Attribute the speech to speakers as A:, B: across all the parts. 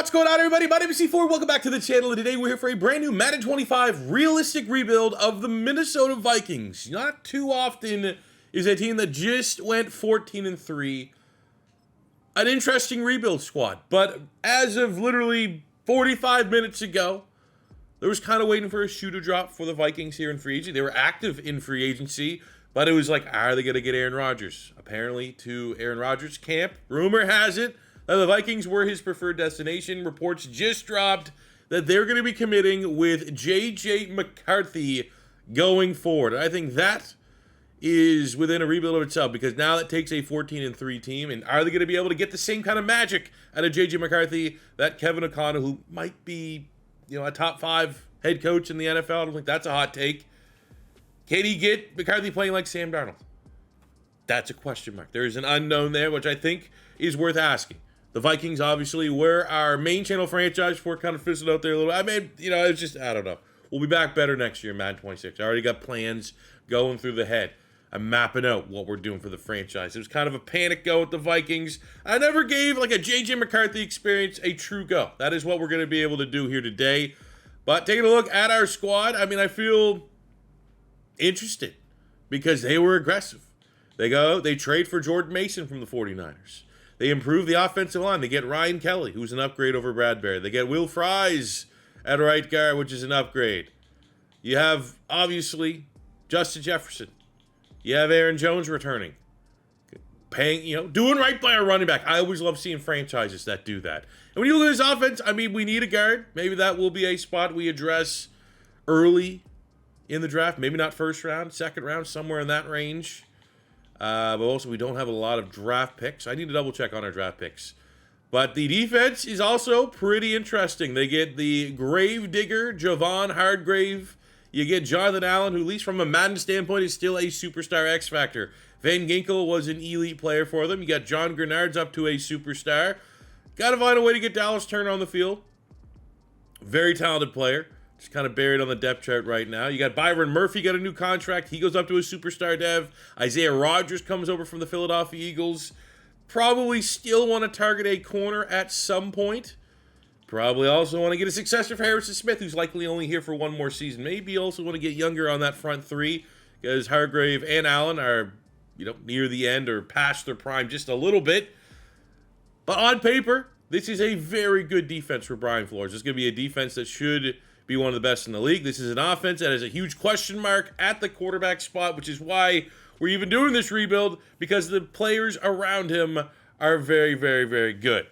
A: What's going on, everybody? My name is C4. Welcome back to the channel, and today we're here for a brand new Madden 25 realistic rebuild of the Minnesota Vikings. Not too often is a team that just went 14-3 an interesting rebuild squad, but as of literally 45 minutes ago, there was kind of waiting for a shoe to drop for the Vikings here in free agency. They were active in free agency, but it was like, are they going to get Aaron Rodgers? Apparently, to Aaron Rodgers' camp, rumor has it that the Vikings were his preferred destination. Reports just dropped that they're going to be committing with JJ McCarthy going forward. I think that is within a rebuild of itself, because now that takes a 14-3 team, and are they going to be able to get the same kind of magic out of JJ McCarthy that Kevin O'Connell, who might be, a top 5 head coach in the NFL? I don't think that's a hot take. Can he get McCarthy playing like Sam Darnold? That's a question mark. There is an unknown there, which I think is worth asking. The Vikings obviously were our main channel franchise for kind of fizzled out there a little. I mean, it's just, I don't know. We'll be back better next year in Madden 26. I already got plans going through the head. I'm mapping out what we're doing for the franchise. It was kind of a panic go with the Vikings. I never gave like a JJ McCarthy experience a true go. That is what we're going to be able to do here today. But taking a look at our squad, I mean, I feel interested because they were aggressive. They trade for Jordan Mason from the 49ers. They improve the offensive line. They get Ryan Kelly, who's an upgrade over Bradbury. They get Will Fries at right guard, which is an upgrade. You have, obviously, Justin Jefferson. You have Aaron Jones returning. Paying, doing right by a running back. I always love seeing franchises that do that. And when you look at this offense, I mean, we need a guard. Maybe that will be a spot we address early in the draft. Maybe not first round, second round, somewhere in that range. But also, we don't have a lot of draft picks. I need to double check on our draft picks. But the defense is also pretty interesting. They get the grave digger, Javon Hargrave. You get Jonathan Allen, who at least from a Madden standpoint is still a superstar X Factor. Van Ginkel was an elite player for them. You got John Grenard's up to a superstar. Got to find a way to get Dallas Turner on the field. Very talented player. Just kind of buried on the depth chart right now. You got Byron Murphy, got a new contract. He goes up to a superstar dev. Isaiah Rodgers comes over from the Philadelphia Eagles. Probably still want to target a corner at some point. Probably also want to get a successor for Harrison Smith, who's likely only here for one more season. Maybe also want to get younger on that front three, because Hargrave and Allen are, near the end or past their prime just a little bit. But on paper, this is a very good defense for Brian Flores. This is going to be a defense that should be one of the best in the league. This is an offense that has a huge question mark at the quarterback spot, which is why we're even doing this rebuild, because the players around him are very, very, very good.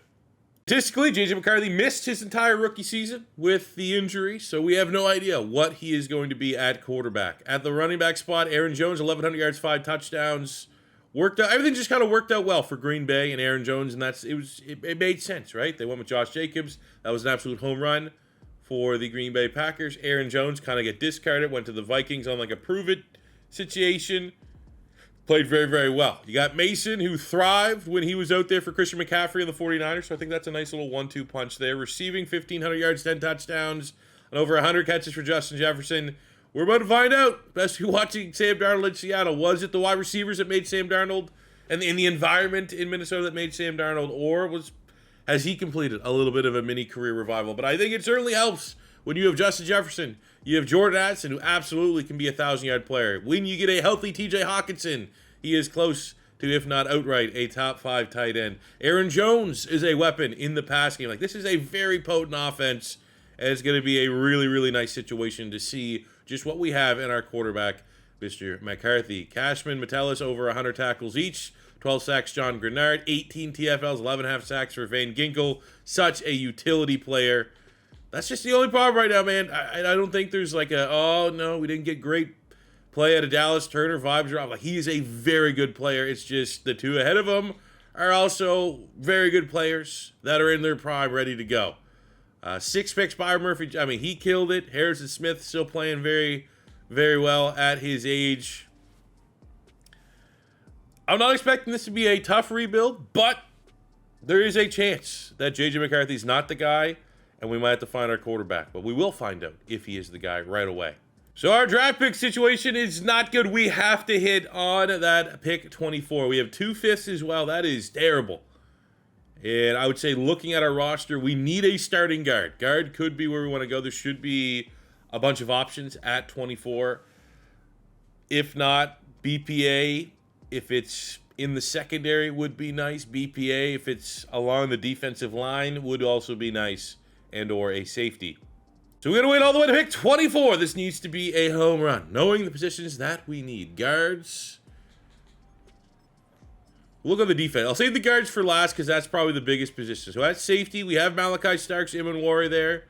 A: Statistically, JJ McCarthy missed his entire rookie season with the injury, so we have no idea what he is going to be at quarterback. At the running back spot, Aaron Jones, 1,100 yards, 5 touchdowns. Worked out. Everything just kind of worked out well for Green Bay and Aaron Jones, and it made sense, right? They went with Josh Jacobs. That was an absolute home run for the Green Bay Packers. Aaron Jones kind of get discarded, went to the Vikings on like a prove-it situation. Played very, very well. You got Mason, who thrived when he was out there for Christian McCaffrey and the 49ers, so I think that's a nice little 1-2 punch there. Receiving 1,500 yards, 10 touchdowns, and over 100 catches for Justin Jefferson. We're about to find out. Best watching Sam Darnold in Seattle. Was it the wide receivers that made Sam Darnold and in the environment in Minnesota that made Sam Darnold, or has he completed a little bit of a mini career revival? But I think it certainly helps when you have Justin Jefferson. You have Jordan Addison, who absolutely can be a 1,000-yard player. When you get a healthy T.J. Hawkinson, he is close to, if not outright, a top 5 tight end. Aaron Jones is a weapon in the pass game. This is a very potent offense, and it's going to be a really, really nice situation to see just what we have in our quarterback, Mr. McCarthy. Cashman, Metellus, over 100 tackles each. 12 sacks, John Grenard. 18 TFLs, 11.5 sacks for Van Ginkel. Such a utility player. That's just the only problem right now, man. I don't think there's like oh, no, we didn't get great play out of Dallas Turner. Vibes are off. He is a very good player. It's just the two ahead of him are also very good players that are in their prime, ready to go. 6 picks by Murphy. I mean, he killed it. Harrison Smith still playing very, very well at his age. I'm not expecting this to be a tough rebuild, but there is a chance that JJ McCarthy's not the guy, and we might have to find our quarterback. But we will find out if he is the guy right away. So our draft pick situation is not good. We have to hit on that pick 24. We have 2 fifths as well. That is terrible. And I would say, looking at our roster, we need a starting guard. Guard could be where we want to go. There should be a bunch of options at 24. If not, BPA, if it's in the secondary, would be nice. BPA, if it's along the defensive line, would also be nice. And or a safety. So we're going to wait all the way to pick 24. This needs to be a home run. Knowing the positions that we need. Guards. Look at the defense. I'll save the guards for last because that's probably the biggest position. So at safety, we have Malachi Starks, Imanwari there.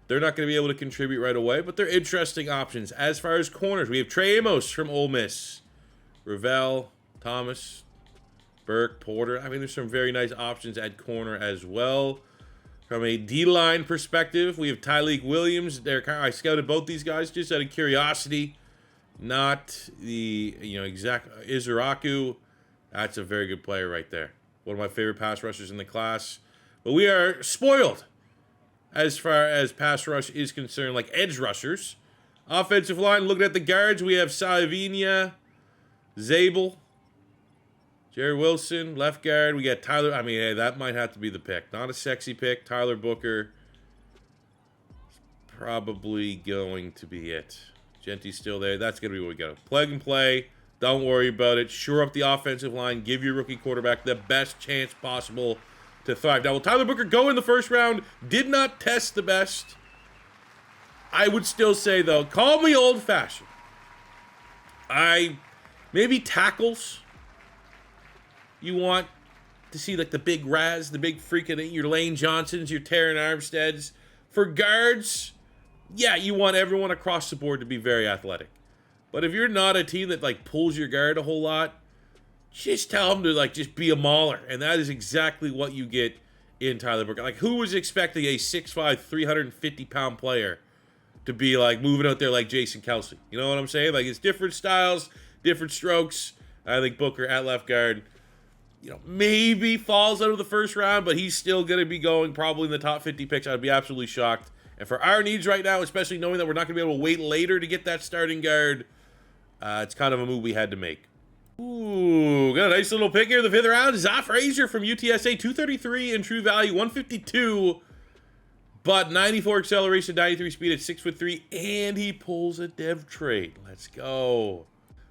A: They're not going to be able to contribute right away, but they're interesting options. As far as corners, we have Trey Amos from Ole Miss. Ravel, Thomas, Burke, Porter. I mean, there's some very nice options at corner as well. From a D-line perspective, we have Tyleek Williams. I scouted both these guys just out of curiosity. Not the, exact Izuraku. That's a very good player right there. One of my favorite pass rushers in the class. But we are spoiled as far as pass rush is concerned, like edge rushers. Offensive line, looking at the guards, we have Savinia, Zabel, Jerry Wilson, left guard. We got Tyler. I mean, hey, that might have to be the pick. Not a sexy pick. Tyler Booker. Probably going to be it. Genty's still there. That's going to be what we got. Plug and play. Don't worry about it. Shore up the offensive line. Give your rookie quarterback the best chance possible to thrive. Now, will Tyler Booker go in the first round? Did not test the best. I would still say, though, call me old-fashioned. Maybe tackles. You want to see, like, the big Raz, the big freaking, your Lane Johnsons, your Taron Armsteads. For guards, yeah, you want everyone across the board to be very athletic. But if you're not a team that, like, pulls your guard a whole lot, just tell them to, like, just be a mauler. And that is exactly what you get in Tyler Booker. Like, who was expecting a 6'5", 350-pound player to be, like, moving out there like Jason Kelsey? You know what I'm saying? Like, it's different styles, different strokes. I think Booker at left guard, maybe falls out of the first round, but he's still going to be going probably in the top 50 picks. I'd be absolutely shocked. And for our needs right now, especially knowing that we're not going to be able to wait later to get that starting guard, it's kind of a move we had to make. Ooh, got a nice little pick here in the 5th round. Zaf Frazier from UTSA, 233 in true value, 152, but 94 acceleration, 93 speed at 6'3", and he pulls a dev trade. Let's go.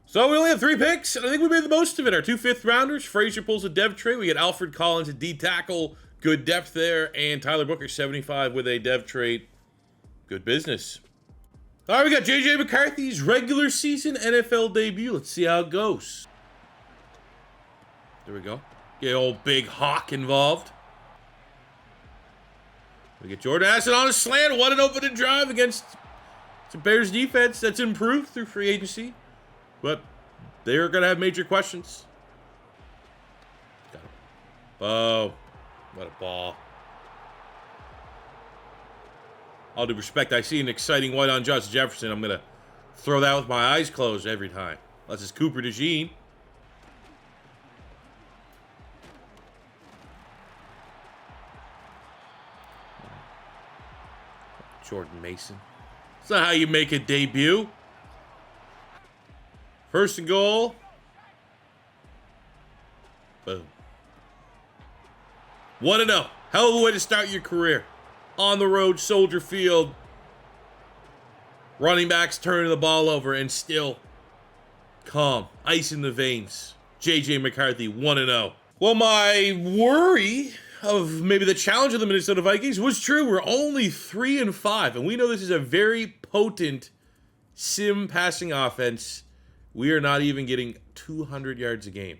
A: So we only have 3 picks, and I think we made the most of it. Our 2 5th rounders, Frazier pulls a dev trade. We get Alfred Collins at D tackle, good depth there, and Tyler Booker, 75 with a dev trade. Good business. All right, we got JJ McCarthy's regular season NFL debut. Let's see how it goes. There we go. Get old Big Hawk involved. We get Jordan Addison on a slant. What an opening drive against some Bears defense that's improved through free agency. But they're going to have major questions. Got him. Oh, what a ball. All due respect, I see an exciting white on Justin Jefferson. I'm going to throw that with my eyes closed every time. Unless it's Cooper DeJean. Jordan Mason. That's not how you make a debut. 1st and goal. Boom. 1-0. Hell of a way to start your career. On the road, Soldier Field. Running backs turning the ball over and still calm. Ice in the veins. JJ McCarthy, 1-0. Well, my worry of maybe the challenge of the Minnesota Vikings was true. We're only 3-5, and we know this is a very potent sim passing offense. We are not even getting 200 yards a game.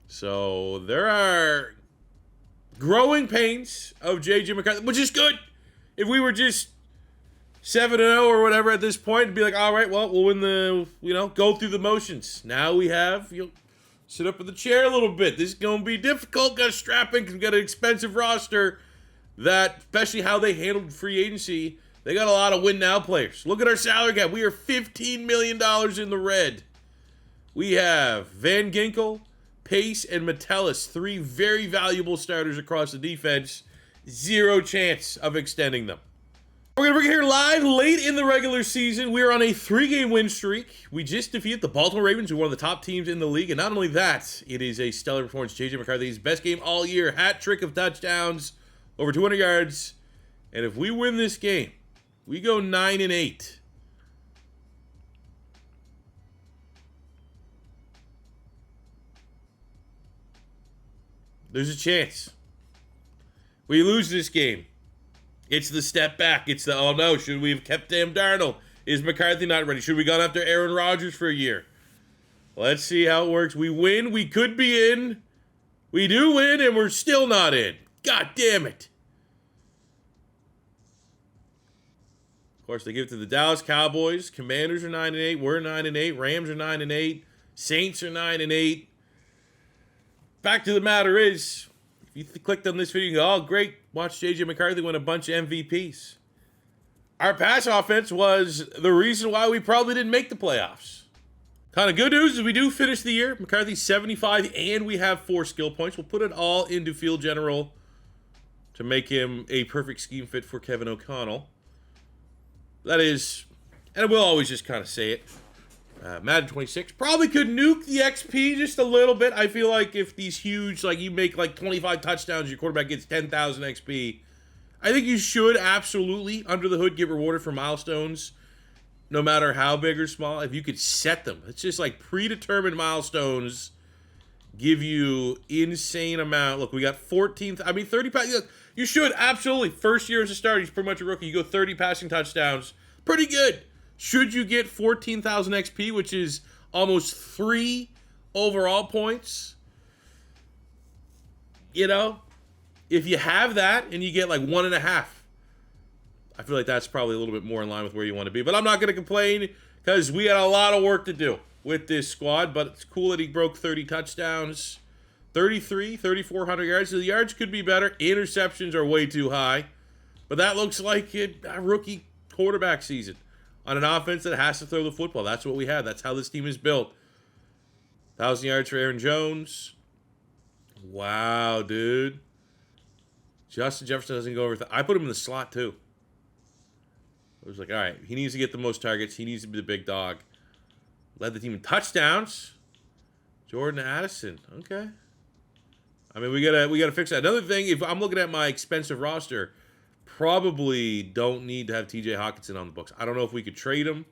A: So there are growing pains of JJ McCarthy, which is good. If we were just 7-0 or whatever at this point, it'd be like, all right, well, we'll win the, go through the motions. Now we have, sit up in the chair a little bit. This is going to be difficult. Got to strap in because we've got an expensive roster that, especially how they handled free agency, they got a lot of win-now players. Look at our salary cap. We are $15 million in the red. We have Van Ginkel, Pace, and Metellus, 3 very valuable starters across the defense. 0 chance of extending them. We're going to bring it here live late in the regular season. We are on a 3-game win streak. We just defeated the Baltimore Ravens, who are one of the top teams in the league. And not only that, it is a stellar performance. JJ McCarthy's best game all year. Hat trick of touchdowns, over 200 yards. And if we win this game, we go 9-8. There's a chance. We lose this game. It's the step back. It's the, oh no, should we have kept Sam Darnold? Is McCarthy not ready? Should we gone after Aaron Rodgers for a year? Let's see how it works. We win. We could be in. We do win, and we're still not in. God damn it. Of course, they give it to the Dallas Cowboys. Commanders are 9-8. We're 9-8. Rams are 9-8. Saints are 9-8. Fact of the matter is, if you clicked on this video and go, oh, great, watch JJ McCarthy win a bunch of MVPs. Our pass offense was the reason why we probably didn't make the playoffs. Kind of good news is we do finish the year. McCarthy's 75, and we have 4 skill points. We'll put it all into field general to make him a perfect scheme fit for Kevin O'Connell. That is, and we'll always just kind of say it, Madden 26 probably could nuke the XP just a little bit. I feel like if these huge, like you make like 25 touchdowns, your quarterback gets 10,000 XP. I think you should absolutely, under the hood, get rewarded for milestones, no matter how big or small. If you could set them, it's just like predetermined milestones give you insane amount. Look, we got 14th. I mean, 30. Look, you should absolutely. First year as a starter, he's pretty much a rookie. You go 30 passing touchdowns. Pretty good. Should you get 14,000 XP, which is almost 3 overall points? You know, if you have that and you get like 1.5, I feel like that's probably a little bit more in line with where you want to be. But I'm not going to complain because we had a lot of work to do with this squad. But it's cool that he broke 30 touchdowns, 3,400 yards. So the yards could be better. Interceptions are way too high. But that looks like a rookie quarterback season on an offense that has to throw the football. That's what we have. That's how this team is built. 1,000 yards for Aaron Jones. Wow, dude. Justin Jefferson doesn't go over. I put him in the slot, too. I was like, all right, he needs to get the most targets. He needs to be the big dog. Led the team in touchdowns. Jordan Addison. Okay. I mean, we gotta fix that. Another thing, if I'm looking at my expensive roster, probably don't need to have TJ Hawkinson on the books. I don't know if we could trade him.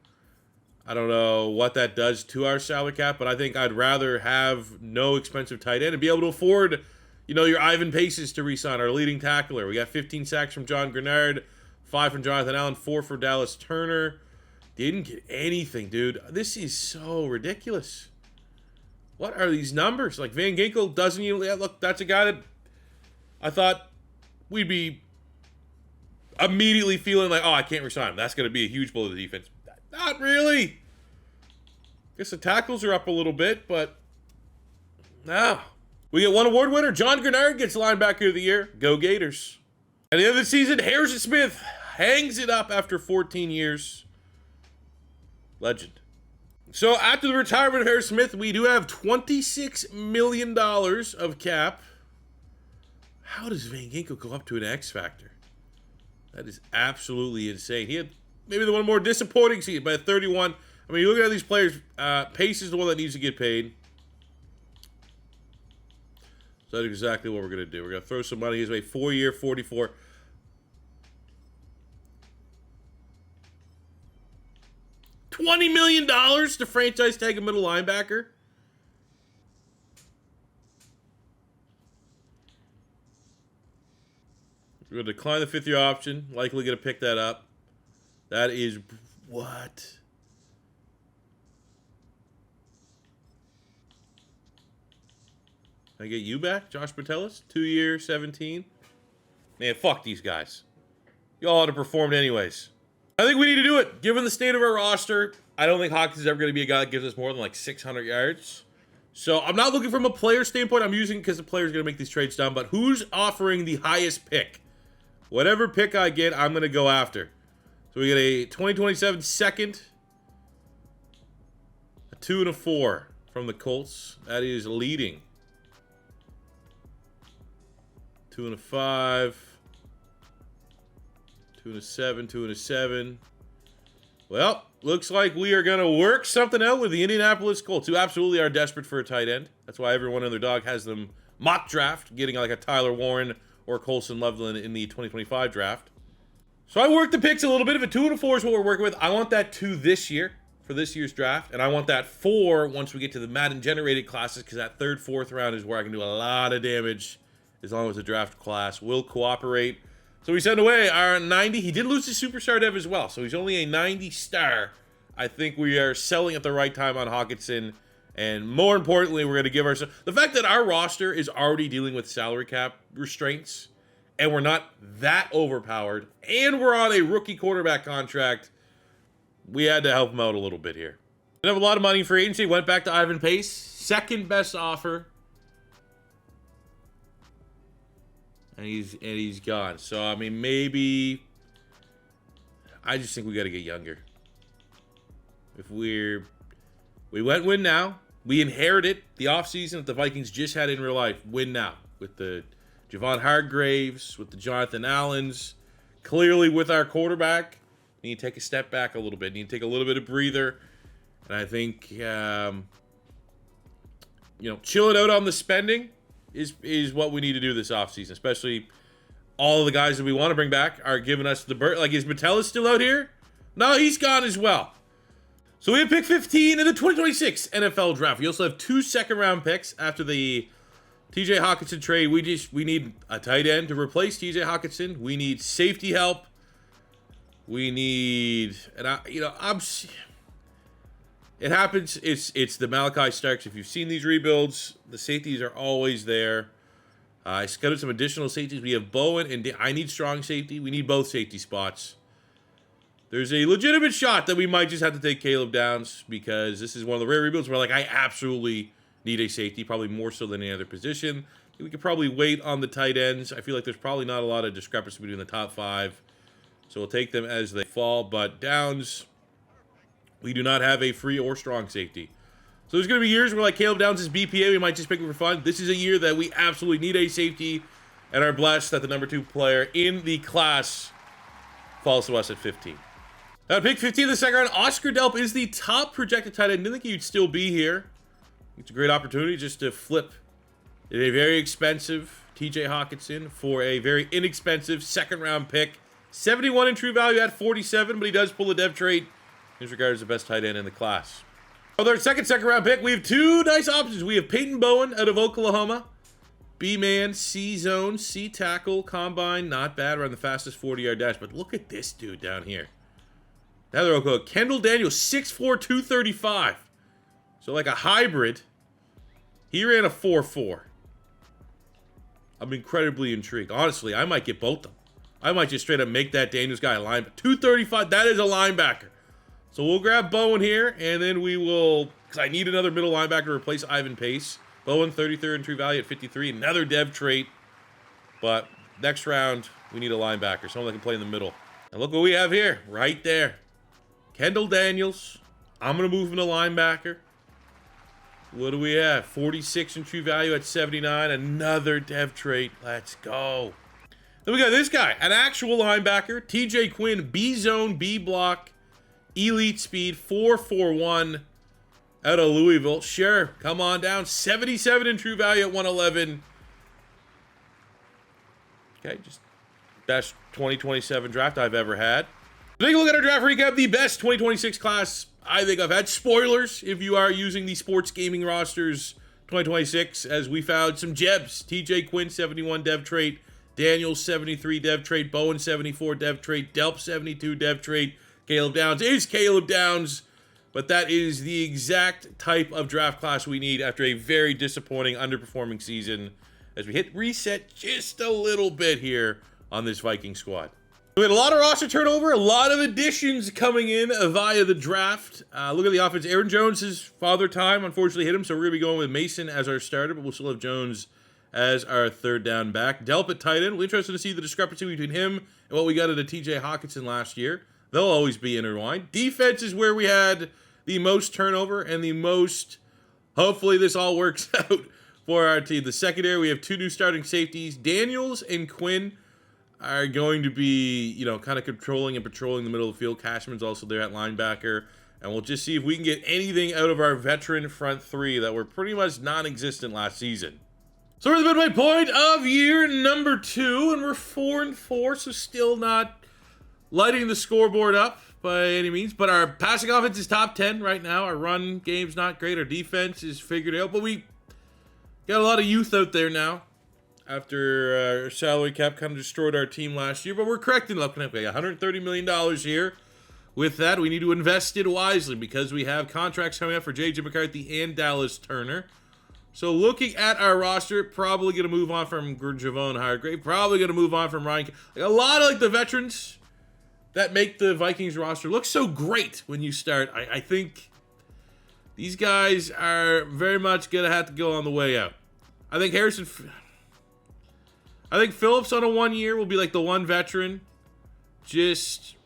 A: I don't know what that does to our salary cap, but I think I'd rather have no expensive tight end and be able to afford, you know, your Ivan Paces to re-sign, our leading tackler. We got 15 sacks from John Grenard, 5 from Jonathan Allen, 4 for Dallas Turner. Didn't get anything, dude. This is so ridiculous. What are these numbers? Like, Van Ginkel doesn't even... Look, that's a guy that I thought we'd be immediately feeling like, oh, I can't resign him. That's going to be a huge blow to the defense. Not really. Guess the tackles are up a little bit, but no. We get one award winner. John Grenard gets linebacker of the year. Go Gators. At the end of the season, Harrison Smith hangs it up after 14 years. Legend. So after the retirement of Harrison Smith, we do have $26 million of cap. How does Van Ginkel go up to an X Factor? That is absolutely insane. He had maybe the one more disappointing season, but at 31. I mean, you look at these players, Pace is the one that needs to get paid. So that's exactly what we're going to do. We're going to throw some money his way. 4-year, 44. $20 million to franchise tag a middle linebacker. We're going to decline the 5th-year option. Likely going to pick that up. That is what? Can I get you back, Josh Metellus? 2-year, 17. Man, fuck these guys. Y'all ought to perform anyways. I think we need to do it. Given the state of our roster, I don't think Hawkins is ever going to be a guy that gives us more than like 600 yards. So I'm not looking from a player standpoint. I'm using because the player's going to make these trades down. But who's offering the highest pick? Whatever pick I get, I'm going to go after. So we get a 2027 second, a 2 and a 4 from the Colts. That is leading. 2 and a 5, 2 and a 7, 2 and a 7. Well, looks like we are going to work something out with the Indianapolis Colts, who absolutely are desperate for a tight end. That's why everyone and their dog has them mock draft, getting like a Tyler Warren or Colson Loveland in the 2025 draft. So I worked the picks a little bit. If a 2 and a 4 is what we're working with, I want that 2 this year for this year's draft, and I want that 4 once we get to the Madden generated classes, because that 3rd, 4th round is where I can do a lot of damage as long as the draft class will cooperate. So we send away our 90. He did lose his superstar dev as well, so he's only a 90 star. I think we are selling at the right time on Hawkinson, and more importantly, we're going to give ourselves the fact that our roster is already dealing with salary cap restraints, and we're not that overpowered, and we're on a rookie quarterback contract. We had to help him out a little bit here. Didn't have a lot of money for agency. Went back to Ivan Pace, second best offer. And he's gone. So, I mean, maybe I just think we got to get younger. If we went win now. We inherited the offseason that the Vikings just had in real life. Win now. With the Javon Hargraves, with the Jonathan Allens. Clearly with our quarterback. We need to take a step back a little bit. We need to take a little bit of breather. And I think, chilling out on the spending is what we need to do this offseason, especially all of the guys that we want to bring back are giving us the bird. Like, is Metellus still out here? No, he's gone as well. So we have pick 15 in the 2026 NFL draft. We also have 2 second-round picks after the TJ Hawkinson trade. We need a tight end to replace TJ Hawkinson. We need safety help. We need, it happens. It's the Malachi Starks. If you've seen these rebuilds, the safeties are always there. I scouted some additional safeties. We have Bowen and I need strong safety. We need both safety spots. There's a legitimate shot that we might just have to take Caleb Downs, because this is one of the rare rebuilds where, like, I absolutely need a safety, probably more so than any other position. We could probably wait on the tight ends. I feel like there's probably not a lot of discrepancy between the top 5. So we'll take them as they fall. But Downs, we do not have a free or strong safety. So there's going to be years where, like, Caleb Downs is BPA. We might just pick him for fun. This is a year that we absolutely need a safety and are blessed that the number 2 player in the class falls to us at 15. Now, pick 15 in the second round, Oscar Delp is the top projected tight end. Didn't think he'd still be here. It's a great opportunity just to flip a very expensive TJ Hawkinson for a very inexpensive second-round pick. 71 in true value at 47, but he does pull a dev trait. He's regarded as the best tight end in the class. With our second round pick, we have 2 nice options. We have Peyton Bowen out of Oklahoma. B-man, C-zone, C-tackle, combine. Not bad. Around the fastest 40-yard dash. But look at this dude down here. Another Oklahoma. Kendall Daniels, 6'4", 235. So like a hybrid. He ran a 4.4. I'm incredibly intrigued. Honestly, I might get both of them. I might just straight up make that Daniels guy a linebacker. 235, that is a linebacker. So we'll grab Bowen here, and then we will, because I need another middle linebacker to replace Ivan Pace. Bowen, 33rd in true value at 53. Another dev trait. But next round, we need a linebacker, someone that can play in the middle. And look what we have here, right there. Kendall Daniels. I'm going to move him to linebacker. What do we have? 46 in true value at 79. Another dev trait. Let's go. Then we got this guy, an actual linebacker. TJ Quinn, B-zone, B-block, elite speed, 4.41 out of Louisville. Sure, come on down. 77 in true value at 111. Okay, just best 2027 draft I've ever had. Take a look at our draft recap. The best 2026 class I think I've had. Spoilers if you are using the sports gaming rosters 2026, as we found some Jebs. TJ Quinn, 71 dev trait. Daniels, 73 dev trait. Bowen, 74 dev trait. Delp, 72 dev trait. Caleb Downs is Caleb Downs. But that is the exact type of draft class we need after a very disappointing, underperforming season, as we hit reset just a little bit here on this Viking squad. We had a lot of roster turnover, a lot of additions coming in via the draft. Look at the offense. Aaron Jones' father time unfortunately hit him, so we're going to be going with Mason as our starter, but we'll still have Jones as our third down back. Delp at tight end. We're interested to see the discrepancy between him and what we got at a TJ Hawkinson last year. They'll always be intertwined. Defense is where we had the most turnover and the most, hopefully this all works out for our team. The secondary, we have 2 new starting safeties, Daniels and Quinn. are going to be, you know, kind of controlling and patrolling the middle of the field. Cashman's also there at linebacker. And we'll just see if we can get anything out of our veteran front three that were pretty much non-existent last season. So we're at the midway point of year number 2, and we're 4-4, so still not lighting the scoreboard up by any means. But our passing offense is top 10 right now. Our run game's not great. Our defense is figured out, but we got a lot of youth out there now after our salary cap kind of destroyed our team last year. But we're correcting, looking at $130 million here. With that, we need to invest it wisely because we have contracts coming up for JJ McCarthy and Dallas Turner. So looking at our roster, probably going to move on from Javon Hargrave. Probably going to move on from Ryan. Like a lot of the veterans that make the Vikings roster look so great when you start. I think these guys are very much going to have to go on the way out. I think Phillips on a 1 year will be like the one veteran. Just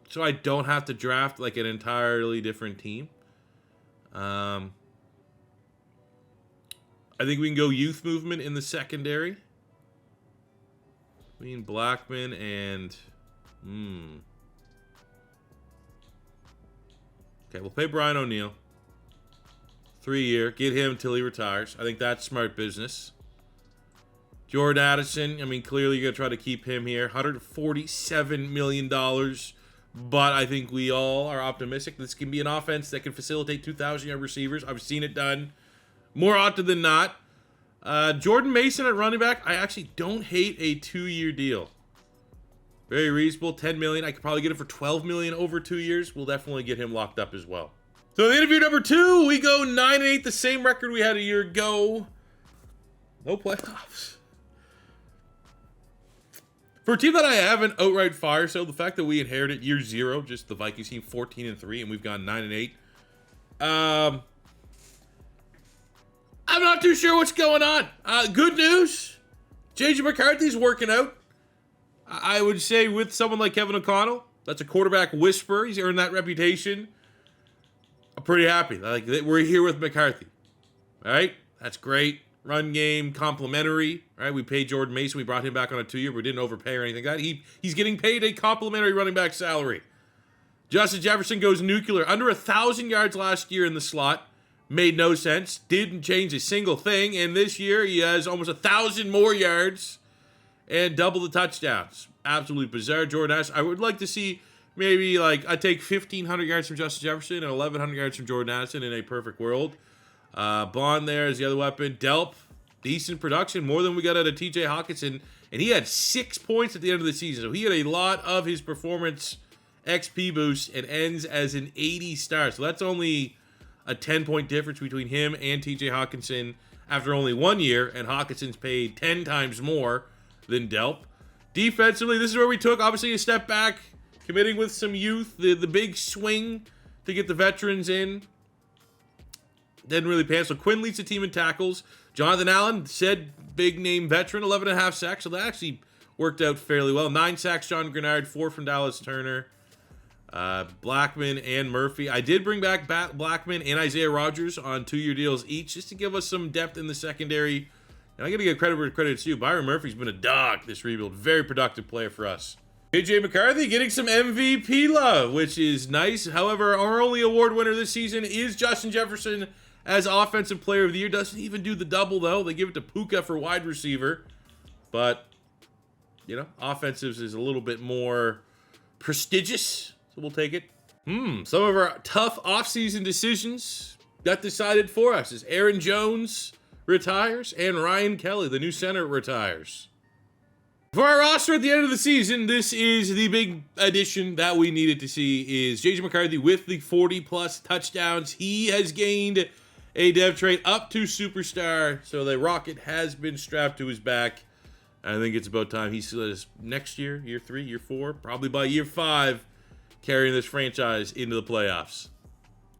A: so I don't have to draft like an entirely different team. I think we can go youth movement in the secondary. Between Blackman and... Okay, we'll pay Brian O'Neill. 3-year. Get him till he retires. I think that's smart business. Jordan Addison, I mean, clearly you're going to try to keep him here. $147 million. But I think we all are optimistic this can be an offense that can facilitate 2,000-yard receivers. I've seen it done more often than not. Jordan Mason at running back, I actually don't hate a 2-year deal. Very reasonable, $10 million. I could probably get it for $12 million over 2 years. We'll definitely get him locked up as well. So at the end of year number 2, we go 9-8, the same record we had a year ago. No playoffs. For a team that I haven't outright fire, so the fact that we inherited year 0, just the Vikings team 14-3, and we've gone 9-8. I'm not too sure what's going on. Good news, JJ McCarthy's working out. I would say with someone like Kevin O'Connell, that's a quarterback whisperer. He's earned that reputation. I'm pretty happy. Like we're here with McCarthy. All right, that's great. Run game, complimentary. Right, we paid Jordan Mason. We brought him back on a 2-year. We didn't overpay or anything like that. He's getting paid a complimentary running back salary. Justin Jefferson goes nuclear. Under 1,000 yards last year in the slot. Made no sense. Didn't change a single thing. And this year he has almost 1,000 more yards and double the touchdowns. Absolutely bizarre. Jordan Addison. I would like to see maybe like I take 1,500 yards from Justin Jefferson and 1,100 yards from Jordan Addison in a perfect world. Bond there is the other weapon. Delp, decent production, more than we got out of TJ Hawkinson. And he had 6 points at the end of the season. So he had a lot of his performance XP boost and ends as an 80 star. So that's only a 10-point difference between him and TJ Hawkinson after only 1 year. And Hawkinson's paid 10 times more than Delp. Defensively, this is where we took, obviously, a step back, committing with some youth. The big swing to get the veterans in didn't really pan. So Quinn leads the team in tackles. Jonathan Allen, said big name veteran, 11.5 sacks. So that actually worked out fairly well. 9 sacks, John Grenard, 4 from Dallas Turner. Blackman and Murphy. I did bring back Blackman and Isaiah Rodgers on 2-year deals each just to give us some depth in the secondary. And I got to give credit where credit's due. Byron Murphy's been a dog this rebuild. Very productive player for us. JJ McCarthy getting some MVP love, which is nice. However, our only award winner this season is Justin Jefferson as Offensive Player of the Year. Doesn't even do the double, though. They give it to Puka for wide receiver. But, you know, offensives is a little bit more prestigious. So we'll take it. Some of our tough offseason decisions got decided for us as Aaron Jones retires and Ryan Kelly, the new center, retires. For our roster at the end of the season, this is the big addition that we needed to see is JJ McCarthy with the 40-plus touchdowns. He has gained a dev trait up to superstar, so the rocket has been strapped to his back. I think it's about time he says next year, year 3, year 4, probably by year 5, carrying this franchise into the playoffs.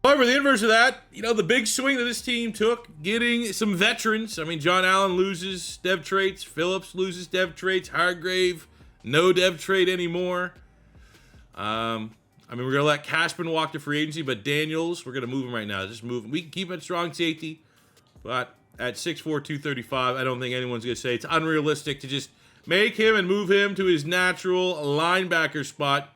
A: However, the inverse of that, you know, the big swing that this team took, getting some veterans. I mean, John Allen loses dev traits. Phillips loses dev traits. Hargrave, no dev trait anymore. I mean, we're going to let Cashman walk to free agency, but Daniels, we're going to move him right now. Just move him. We can keep him at strong safety, but at 6'4", 235, I don't think anyone's going to say it's unrealistic to just make him and move him to his natural linebacker spot.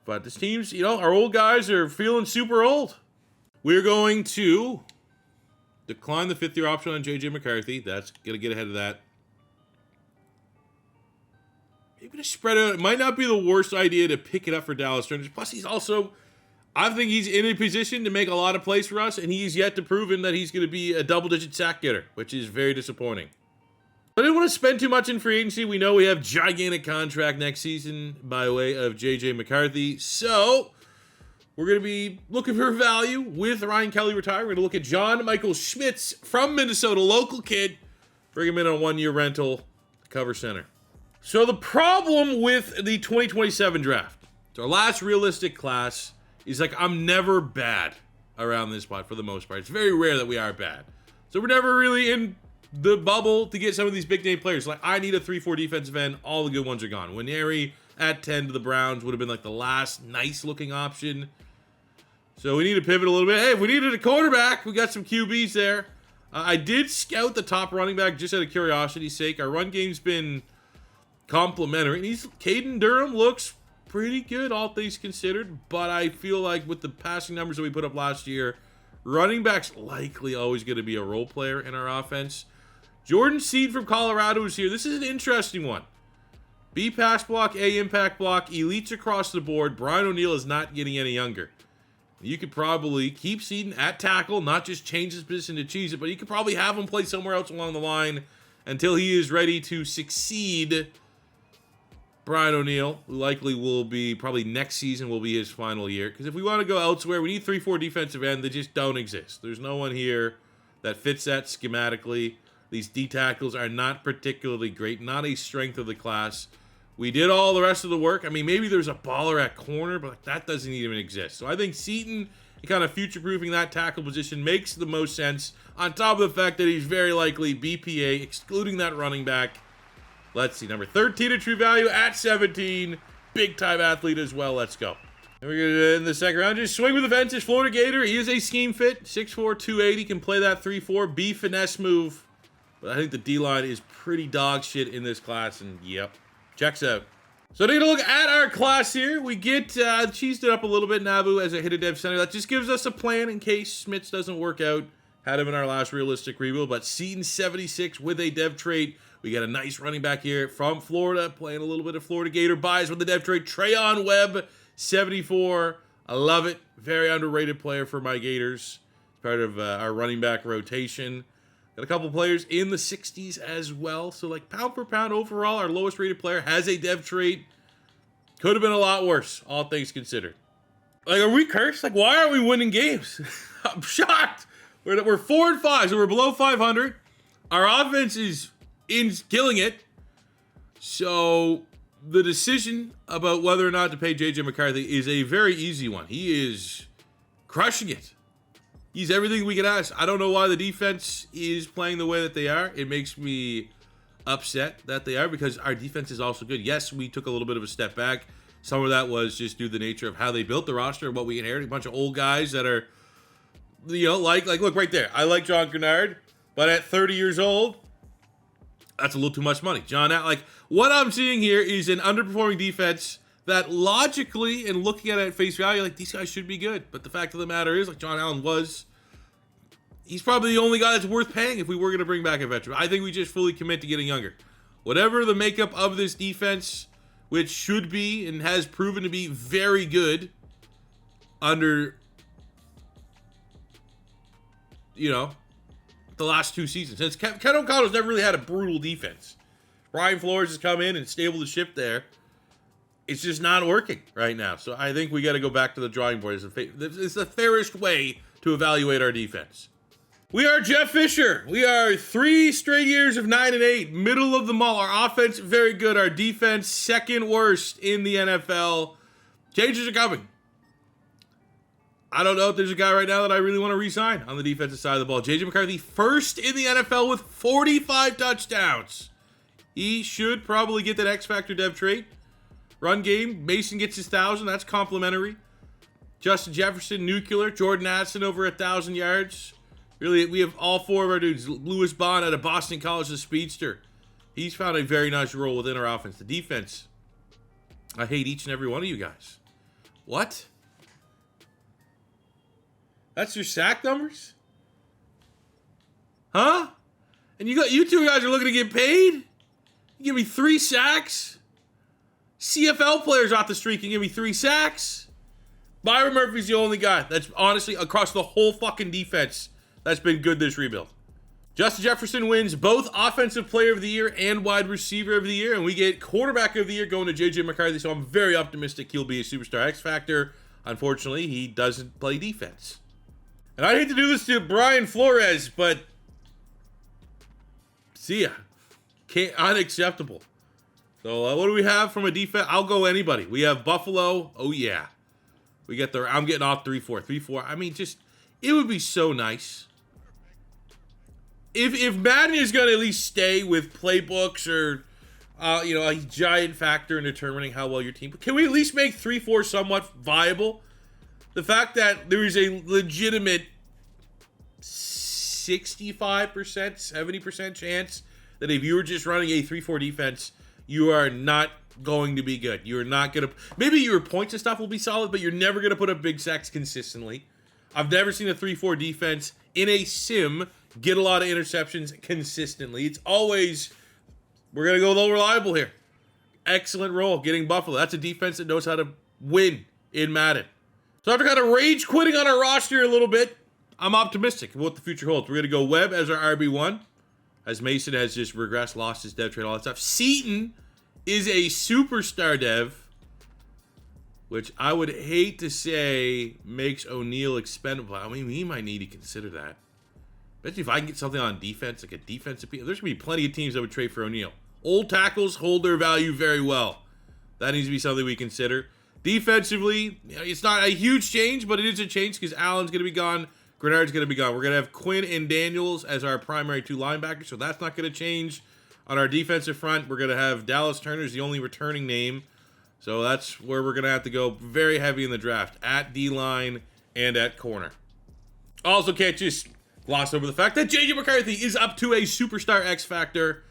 A: But this team's, our old guys are feeling super old. We're going to decline the 5th-year option on JJ McCarthy. That's going to get ahead of that. Maybe to spread it out. It might not be the worst idea to pick it up for Dallas Turner. Plus, he's also, I think he's in a position to make a lot of plays for us, and he's yet to proven that he's going to be a double-digit sack getter, which is very disappointing. I didn't want to spend too much in free agency. We know we have gigantic contract next season by way of JJ McCarthy. So we're going to be looking for value with Ryan Kelly retiring. We're going to look at John Michael Schmitz from Minnesota, local kid. Bring him in on a 1-year rental to cover center. So the problem with the 2027 draft, it's our last realistic class, is like I'm never bad around this spot for the most part. It's very rare that we are bad. So we're never really in the bubble to get some of these big name players. Like I need a 3-4 defensive end. All the good ones are gone. Nwaneri at 10 to the Browns would have been like the last nice looking option. So we need to pivot a little bit. Hey, if we needed a quarterback, we got some QBs there. I did scout the top running back just out of curiosity's sake. Our run game's been complimentary. And Caden Durham looks pretty good, all things considered. But I feel like with the passing numbers that we put up last year, running back's likely always going to be a role player in our offense. Jordan Seaton from Colorado is here. This is an interesting one. B pass block, A impact block, elites across the board. Brian O'Neill is not getting any younger. You could probably keep Seaton at tackle, not just change his position to cheese it, but you could probably have him play somewhere else along the line until he is ready to succeed Brian O'Neill, who likely will be, probably next season will be his final year. Because if we want to go elsewhere, we need 3-4 defensive end that just don't exist. There's no one here that fits that schematically. These D tackles are not particularly great, not a strength of the class. We did all the rest of the work. I mean, maybe there's a baller at corner, but that doesn't even exist. So I think Seaton, kind of future-proofing that tackle position, makes the most sense, on top of the fact that he's very likely BPA, excluding that running back. Let's see, number 13 in true value at 17. Big-time athlete as well. Let's go. And we're going to, in the second round, just swing with the fences. Florida Gator, he is a scheme fit. 6'4", 280, can play that 3-4. B finesse move. But I think the D-line is pretty dog shit in this class, and yep, checks out. So taking a look at our class here, we get cheesed it up a little bit, Nabu, as a hit a dev center. That just gives us a plan in case Schmitz doesn't work out. Had him in our last realistic rebuild, but Seaton 76 with a dev trait. We got a nice running back here from Florida, playing a little bit of Florida Gator buys with the dev trait. Trayon Webb, 74. I love it. Very underrated player for my Gators. Part of our running back rotation. Got a couple players in the 60s as well. So, like, pound for pound overall, our lowest rated player has a dev trait. Could have been a lot worse, all things considered. Like, are we cursed? Like, why aren't we winning games? I'm shocked. We're 4-5, so we're below 500. Our offense is killing it. So, the decision about whether or not to pay JJ McCarthy is a very easy one. He is crushing it. He's everything we can ask. I don't know why the defense is playing the way that they are. It makes me upset that they are because our defense is also good. Yes, we took a little bit of a step back. Some of that was just due to the nature of how they built the roster and what we inherited. A bunch of old guys that are, like look right there. I like John Grenard, but at 30 years old, that's a little too much money. What I'm seeing here is an underperforming defense that logically, and looking at it at face value, like, these guys should be good. But the fact of the matter is, like John Allen was, he's probably the only guy that's worth paying if we were going to bring back a veteran. I think we just fully commit to getting younger. Whatever the makeup of this defense, which should be and has proven to be very good under, the last 2 seasons. Since Ken O'Connell's never really had a brutal defense. Brian Flores has come in and stabled the ship there. It's just not working right now. So I think we got to go back to the drawing board. It's the fairest way to evaluate our defense. We are Jeff Fisher. We are 3 straight years of 9-8, middle of the mall. Our offense, very good. Our defense, second worst in the NFL. Changes are coming. I don't know if there's a guy right now that I really want to re-sign on the defensive side of the ball. JJ McCarthy, first in the NFL with 45 touchdowns. He should probably get that X Factor dev trait. Run game, Mason gets his 1,000. That's complimentary. Justin Jefferson, nuclear. Jordan Addison over 1,000 yards. Really, we have all four of our dudes. Lewis Bond out of Boston College, the speedster. He's found a very nice role within our offense. The defense, I hate each and every one of you guys. What? That's your sack numbers? Huh? And you two guys are looking to get paid? You give me 3 sacks? CFL players off the streak and give me 3 sacks? Byron Murphy's the only guy that's honestly across the whole fucking defense that's been good this rebuild. Justin Jefferson wins both Offensive Player of the Year and Wide Receiver of the Year, and we get Quarterback of the Year going to JJ McCarthy, so I'm very optimistic he'll be a superstar X Factor. Unfortunately, he doesn't play defense. And I hate to do this to Brian Flores, but see ya. Unacceptable. So what do we have from a defense? I'll go anybody. We have Buffalo. Oh, yeah. We get there. I'm getting off 3-4. 3-4. I mean, just, it would be so nice. If Madden is going to at least stay with playbooks or, a giant factor in determining how well your team, can we at least make 3-4 somewhat viable? The fact that there is a legitimate 65%, 70% chance that if you were just running a 3-4 defense, you are not going to be good. You're not going to, maybe your points and stuff will be solid, but you're never going to put up big sacks consistently. I've never seen a 3-4 defense in a sim get a lot of interceptions consistently. It's always, we're going to go low reliable here. Excellent role getting Buffalo. That's a defense that knows how to win in Madden. So after kind of rage quitting on our roster a little bit, I'm optimistic of what the future holds. We're going to go Webb as our RB1, as Mason has just regressed, lost his dev trade, all that stuff. Seaton is a superstar dev, which I would hate to say makes O'Neal expendable. I mean, we might need to consider that. Especially if I can get something on defense, like a defensive piece. There's going to be plenty of teams that would trade for O'Neal. Old tackles hold their value very well. That needs to be something we consider. Defensively, it's not a huge change, but it is a change because Allen's going to be gone. Grenard's going to be gone. We're going to have Quinn and Daniels as our primary 2 linebackers, so that's not going to change. On our defensive front, we're going to have Dallas Turner is the only returning name. So that's where we're going to have to go very heavy in the draft, at D-line and at corner. Also, can't just gloss over the fact that JJ McCarthy is up to a superstar X Factor.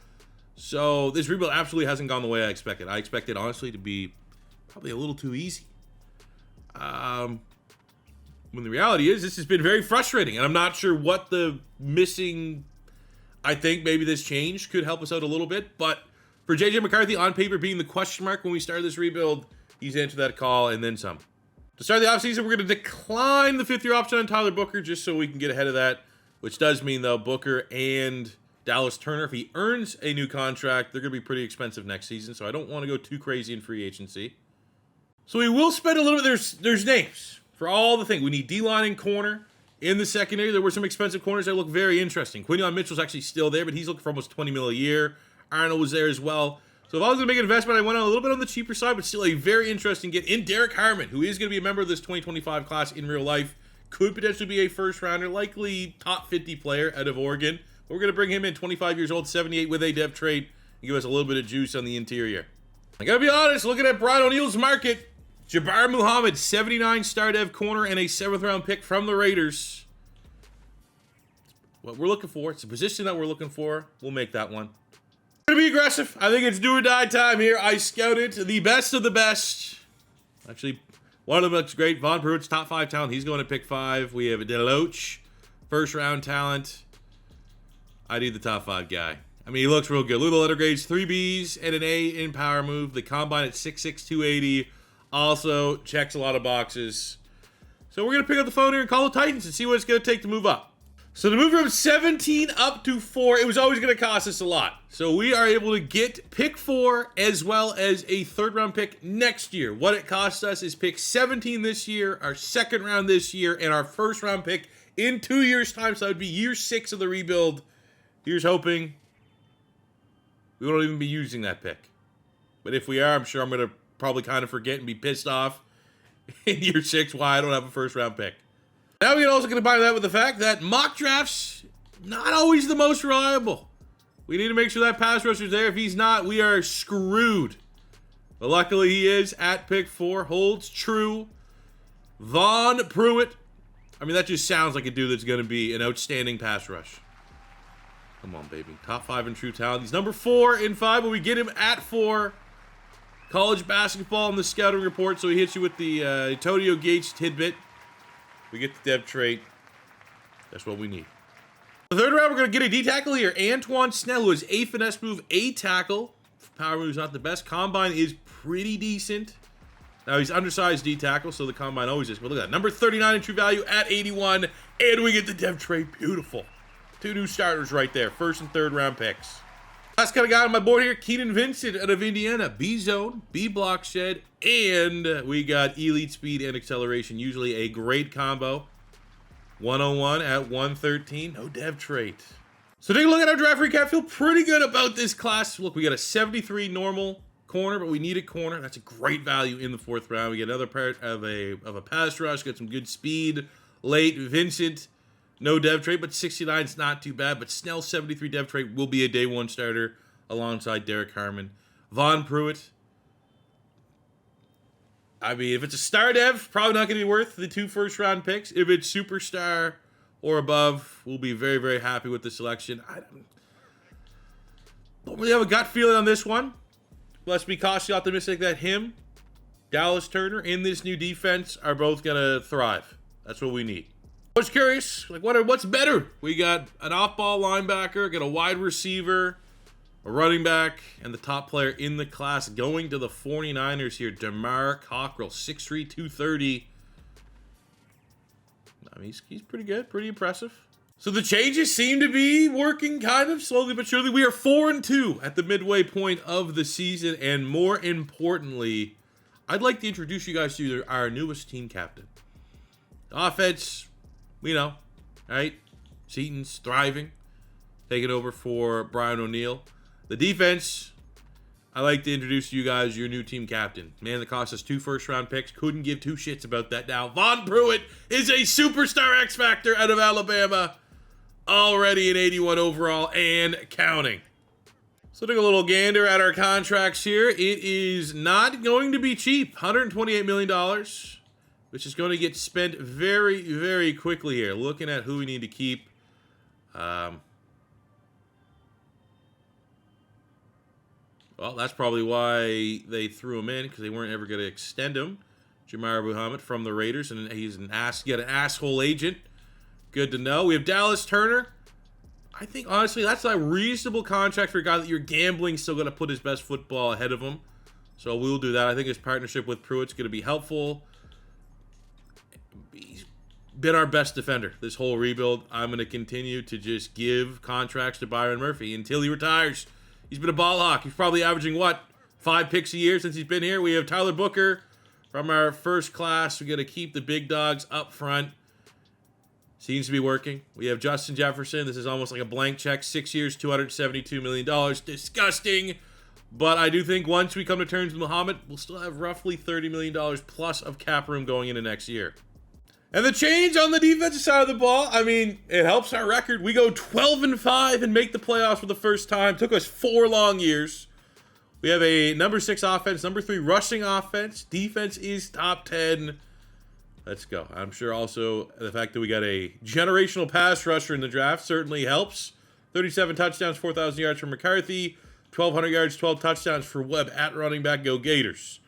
A: So this rebuild absolutely hasn't gone the way I expected. I expected, honestly, to be probably a little too easy. When the reality is, this has been very frustrating, and I'm not sure what the missing... I think maybe this change could help us out a little bit, but for JJ McCarthy on paper being the question mark when we started this rebuild, he's answered that call and then some. To start the offseason, we're going to decline the 5th-year option on Tyler Booker just so we can get ahead of that, which does mean, though, Booker and Dallas Turner, if he earns a new contract, they're going to be pretty expensive next season, so I don't want to go too crazy in free agency. So we will spend a little bit. There's names for all the things. We need D-line and corner. In the secondary, there were some expensive corners that look very interesting. Quinion Mitchell's actually still there, but he's looking for almost $20 million a year. Arnold was there as well. So if I was going to make an investment, I went on a little bit on the cheaper side, but still a very interesting get in Derek Harmon, who is going to be a member of this 2025 class in real life. Could potentially be a first-rounder, likely top 50 player out of Oregon. But we're going to bring him in, 25 years old, 78 with a dev trade, and give us a little bit of juice on the interior. I got to be honest, looking at Brian O'Neal's market, Jabbar Muhammad, 79 star dev corner, and a 7th-round pick from the Raiders. What we're looking for. It's a position that we're looking for. We'll make that one. We're going to be aggressive. I think it's do or die time here. I scouted the best of the best. Actually, one of them looks great. Von Pruitt's top 5 talent. He's going to pick 5. We have a Deloach, first-round talent. I need the top 5 guy. I mean, he looks real good. Look at the letter grades. 3 Bs and an A in power move. The combine at 6'6", 280. Also checks a lot of boxes. So we're going to pick up the phone here and call the Titans and see what it's going to take to move up. So to move from 17 up to 4, it was always going to cost us a lot. So we are able to get pick 4 as well as a 3rd-round pick next year. What it cost us is pick 17 this year, our 2nd round this year, and our 1st-round pick in 2 years' time. So that would be year 6 of the rebuild. Here's hoping we won't even be using that pick. But if we are, I'm sure I'm going to probably kind of forget and be pissed off in year 6 why I don't have a 1st-round pick. Now we can also combine that with the fact that mock drafts, not always the most reliable. We need to make sure that pass rusher's there. If he's not, we are screwed. But luckily he is at pick 4, holds true. Von Pruitt I mean, that just sounds like a dude that's going to be an outstanding pass rush. Come on, baby. Top 5 in true talent. He's number 4 in 5, but we get him at 4. College basketball in the scouting report, so he hits you with the Antonio Gates tidbit. We get the dev trait. That's what we need. The third round, we're going to get a D-tackle here. Antoine Snell, who is a finesse move, a tackle. Power move is not the best. Combine is pretty decent. Now, he's undersized D-tackle, so the combine always is. But look at that. Number 39 in true value at 81. And we get the dev trait. Beautiful. 2 new starters right there. First and third round picks. Last kind of guy on my board here, Keenan Vincent out of Indiana. B-zone, B-block shed, and we got elite speed and acceleration. Usually a great combo. 101 at 113. No dev trait. So take a look at our draft recap. Feel pretty good about this class. Look, we got a 73 normal corner, but we need a corner. That's a great value in the 4th round. We get another part of a pass rush. Got some good speed. Late Vincent. No dev trait, but 69 is not too bad. But Snell, 73 dev trait, will be a day 1 starter alongside Derek Harmon. Von Pruitt. I mean, if it's a star dev, probably not going to be worth the 2 first-round picks. If it's superstar or above, we'll be very, very happy with the selection. I don't really have a gut feeling on this one. Let's be cautiously optimistic that him, Dallas Turner, in this new defense are both going to thrive. That's what we need. I was curious, like what's better? We got an off-ball linebacker, got a wide receiver, a running back, and the top player in the class going to the 49ers here, DeMar Cockrell, 6'3", 230. I mean, he's pretty good, pretty impressive. So the changes seem to be working kind of slowly but surely. We are 4-2 at the midway point of the season, and more importantly, I'd like to introduce you guys to our newest team captain. Offense, we know, right? Seaton's thriving, taking over for Brian O'Neill. The defense, I like to introduce you guys your new team captain. Man that cost us 2 first-round picks. Couldn't give 2 shits about that now. Von Pruitt is a superstar X-Factor out of Alabama. Already an 81 overall and counting. So take a little gander at our contracts here. It is not going to be cheap. $128 million. Which is going to get spent very, very quickly here. Looking at who we need to keep. Well, that's probably why they threw him in, because they weren't ever going to extend him. Jamar Muhammad from the Raiders, and he's an asshole agent. Good to know. We have Dallas Turner. I think, honestly, that's a reasonable contract for a guy that you're gambling still going to put his best football ahead of him. So we'll do that. I think his partnership with Pruitt's going to be helpful. He's been our best defender this whole rebuild. I'm going to continue to just give contracts to Byron Murphy until he retires. He's been a ball hawk. He's probably averaging, 5 picks a year since he's been here. We have Tyler Booker from our first class. We're going to keep the big dogs up front. Seems to be working. We have Justin Jefferson. This is almost like a blank check. 6 years, $272 million. Disgusting. But I do think once we come to terms with Muhammad, we'll still have roughly $30 million plus of cap room going into next year. And the change on the defensive side of the ball, I mean, it helps our record. We go 12-5 and make the playoffs for the first time. Took us 4 long years. We have a number 6 offense, number 3 rushing offense. Defense is top 10. Let's go. I'm sure also the fact that we got a generational pass rusher in the draft certainly helps. 37 touchdowns, 4,000 yards for McCarthy. 1,200 yards, 12 touchdowns for Webb at running back. Go Gators.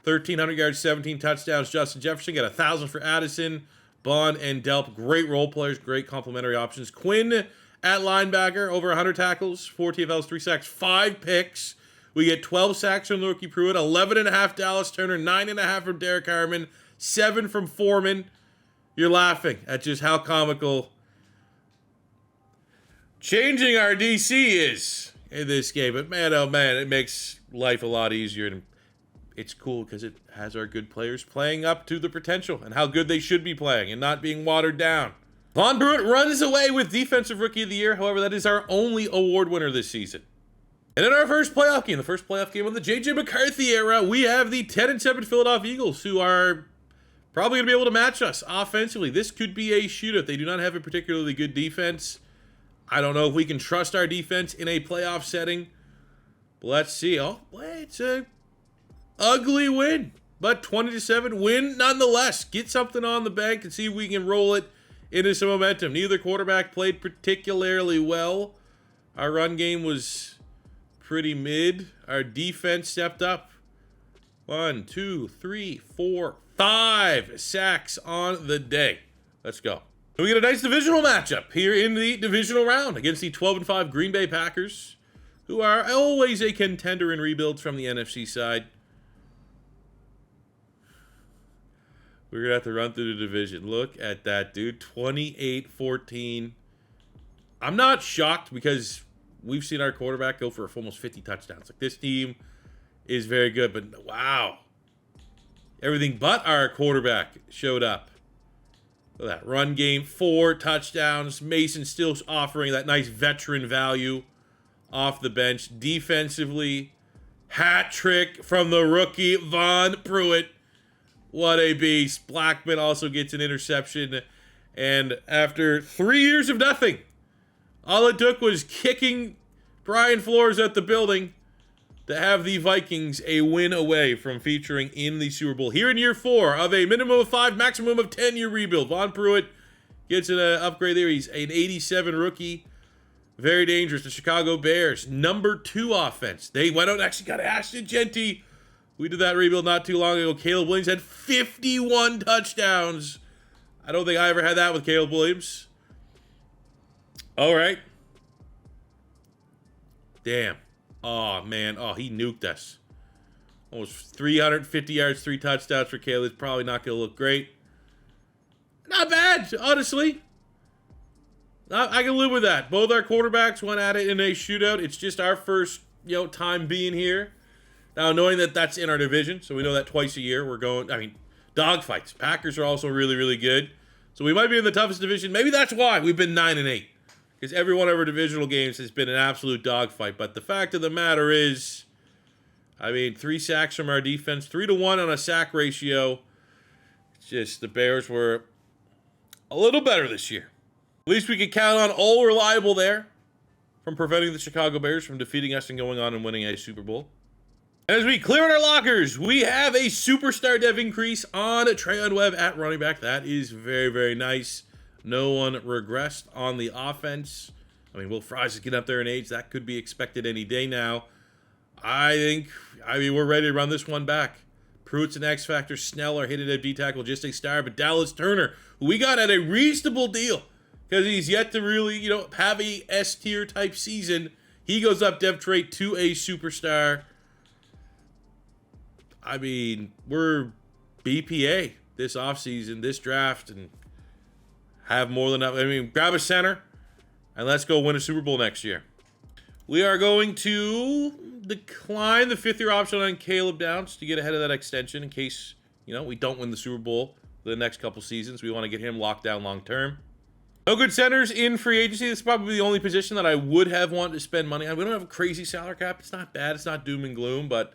A: 1,300 yards, 17 touchdowns. Justin Jefferson got 1,000 for Addison. Bond and Delp, great role players, great complementary options. Quinn at linebacker, over 100 tackles, 4 TFLs, 3 sacks, 5 picks. We get 12 sacks from the rookie Pruitt, 11.5 Dallas Turner, 9.5 from Derek Harmon, 7 from Foreman. You're laughing at just how comical changing our DC is in this game. But man, oh man, it makes life a lot easier. And it's cool because it has our good players playing up to the potential and how good they should be playing and not being watered down. Von Pruitt runs away with Defensive Rookie of the Year. However, that is our only award winner this season. And in our first playoff game, the first playoff game of the JJ McCarthy era, we have the 10-7 Philadelphia Eagles, who are probably going to be able to match us offensively. This could be a shootout. They do not have a particularly good defense. I don't know if we can trust our defense in a playoff setting. But let's see. Oh, boy, it's a ugly win. but 20-7 win nonetheless. Get something on the bank and see if we can roll it into some momentum. Neither quarterback played particularly well. Our run game was pretty mid. Our defense stepped up. 1, 2, 3, 4, 5 sacks on the day. Let's go. We get a nice divisional matchup here in the divisional round against the 12-5 Green Bay Packers, who are always a contender in rebuilds from the NFC side. We're going to have to run through the division. Look at that, dude. 28-14. I'm not shocked because we've seen our quarterback go for almost 50 touchdowns. Like, this team is very good, but wow. Everything but our quarterback showed up. Look at that run game, 4 touchdowns. Mason still offering that nice veteran value off the bench. Defensively, hat trick from the rookie, Von Pruitt. What a beast. Blackman also gets an interception. And after 3 years of nothing, all it took was kicking Brian Flores at the building to have the Vikings a win away from featuring in the Super Bowl. Here in year 4 of a minimum of 5, maximum of 10-year rebuild. Von Pruitt gets an upgrade there. He's an 87 rookie. Very dangerous. The Chicago Bears, number 2 offense. They went out and actually got Ashton Genty. We did that rebuild not too long ago. Caleb Williams had 51 touchdowns. I don't think I ever had that with Caleb Williams. All right. Damn. Oh, man. Oh, he nuked us. Almost 350 yards, 3 touchdowns for Caleb. It's probably not going to look great. Not bad, honestly. I can live with that. Both our quarterbacks went at it in a shootout. It's just our first, time being here. Now, knowing that that's in our division, so we know that twice a year we're going, dogfights. Packers are also really, really good. So we might be in the toughest division. Maybe that's why we've been 9-8. Because every one of our divisional games has been an absolute dogfight. But the fact of the matter is, 3 sacks from our defense, 3-1 on a sack ratio. It's just the Bears were a little better this year. At least we could count on all reliable there from preventing the Chicago Bears from defeating us and going on and winning a Super Bowl. And as we clear out our lockers, we have a superstar dev increase on Trayon Webb at running back. That is very, very nice. No one regressed on the offense. Will Fries is getting up there in age. That could be expected any day now. We're ready to run this one back. Pruitt's an X factor. Snell, our hidden dev D tackle, just a star. But Dallas Turner, who we got at a reasonable deal because he's yet to really, have a S tier type season. He goes up dev trait to a superstar. We're BPA this offseason, this draft, and have more than enough. Grab a center, and let's go win a Super Bowl next year. We are going to decline the 5th-year option on Caleb Downs to get ahead of that extension in case, we don't win the Super Bowl the next couple seasons. We want to get him locked down long-term. No good centers in free agency. This is probably the only position that I would have wanted to spend money on. We don't have a crazy salary cap. It's not bad. It's not doom and gloom, but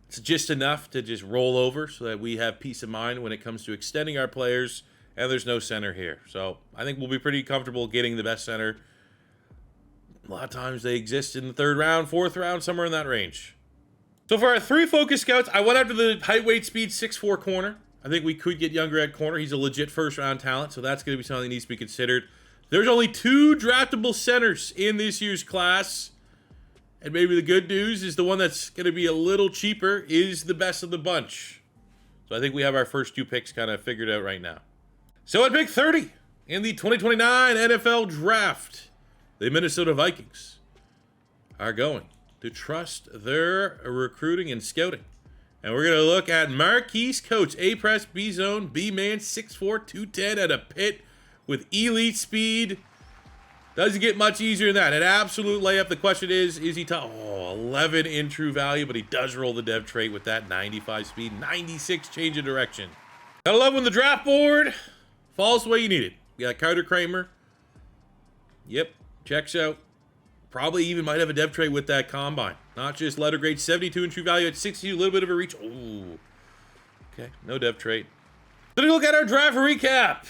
A: it's just enough to just roll over so that we have peace of mind when it comes to extending our players, and there's no center here. So I think we'll be pretty comfortable getting the best center. A lot of times they exist in the 3rd round, 4th round, somewhere in that range. So for our 3 focus scouts, I went after the height, weight, speed, 6'4" corner. I think we could get Younger at corner. He's a legit first-round talent, so that's going to be something that needs to be considered. There's only 2 draftable centers in this year's class. And maybe the good news is the one that's going to be a little cheaper is the best of the bunch. So I think we have our first 2 picks kind of figured out right now. So at pick 30 in the 2029 NFL Draft, the Minnesota Vikings are going to trust their recruiting and scouting. And we're going to look at Marquise Coates, A-Press, B-Zone, B-Man, 6'4", 210 at a Pitt with elite speed. Doesn't get much easier than that. An absolute layup. The question is he tough? 11 in true value, but he does roll the dev trait with that 95 speed, 96 change of direction. Gotta love when the draft board falls the way you need it. You got Carter Kramer. Yep, checks out. Probably even might have a dev trait with that combine. Not just letter grade, 72 in true value at 62, a little bit of a reach. Ooh. Okay, no dev trait. Then we look at our draft recap.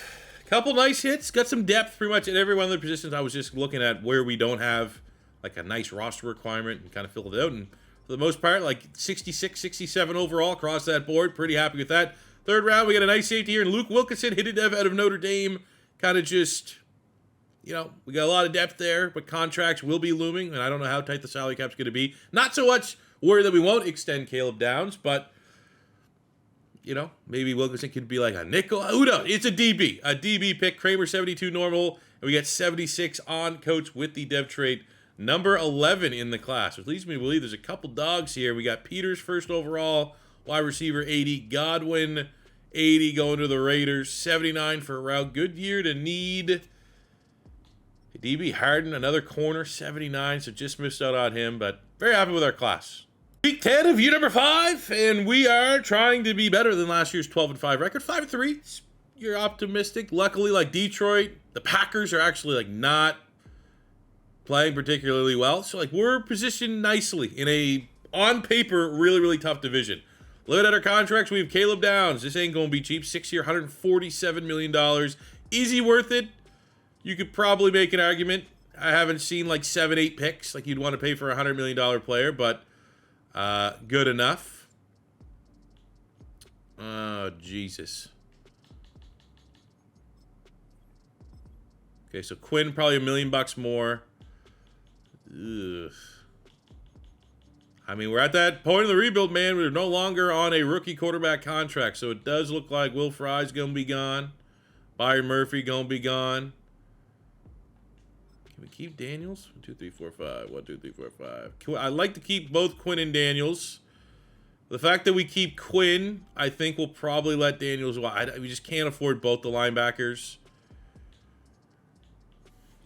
A: Couple nice hits, got some depth pretty much at every one of the positions. I was just looking at where we don't have like a nice roster requirement and kind of filled it out. And for the most part, like 66, 67 overall across that board. Pretty happy with that. Third round, we got a nice safety here, and Luke Wilkinson, hidden dev out of Notre Dame. Kind of just, you know, we got a lot of depth there, but contracts will be looming, and I don't know how tight the salary cap's going to be. Not so much worried that we won't extend Caleb Downs, but, you know, maybe Wilkinson could be like a nickel. Who knows? It's a DB pick. Kramer 72 normal, and we got 76 on coach with the dev trade. Number 11 in the class, which leads me to believe there's a couple dogs here. We got Peters first overall, wide receiver 80, Godwin 80 going to the Raiders, 79 for Route. Good year to need. DB Harden, another corner, 79, so just missed out on him, but very happy with our class. Week 10 of year number 5, and we are trying to be better than last year's 12-5 record. 5-3, you're optimistic. Luckily, like Detroit, the Packers are actually like not playing particularly well, so like we're positioned nicely in a, on paper, really, really tough division. Looking at our contracts, we have Caleb Downs. This ain't going to be cheap. 6-year, $147 million. Is he worth it? You could probably make an argument. I haven't seen like 7-8 picks like you'd want to pay for a $100 million player, but good enough. Oh, Jesus. Okay, so Quinn probably $1 million more. Ugh. I mean, we're at that point of the rebuild, man. We're no longer on a rookie quarterback contract, so it does look like Will Fry's going to be gone. Byron Murphy going to be gone. Can we keep Daniels? 1, 2, 3, 4, 5. 1, 2, 3, 4, 5. I'd like to keep both Quinn and Daniels. The fact that we keep Quinn, I think we'll probably let Daniels. We just can't afford both the linebackers.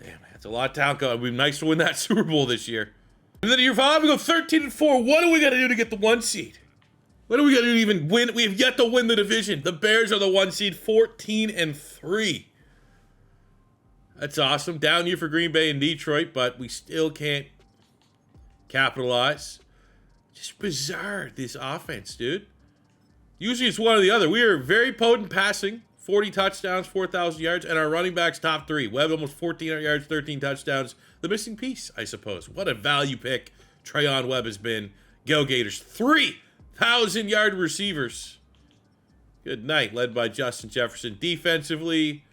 A: Damn, that's a lot of talent. It'd be nice to win that Super Bowl this year. And then year 5, we go 13-4. What do we got to do to get the 1 seed? What do we got to do to even win? We have yet to win the division. The Bears are the 1 seed, 14-3. That's awesome. Down year for Green Bay and Detroit, but we still can't capitalize. Just bizarre, this offense, dude. Usually it's one or the other. We are very potent passing. 40 touchdowns, 4,000 yards, and our running backs top 3. Webb almost 1,400 yards, 13 touchdowns. The missing piece, I suppose. What a value pick Trayon Webb has been. Go Gators. 3,000-yard receivers. Good night, led by Justin Jefferson. Defensively,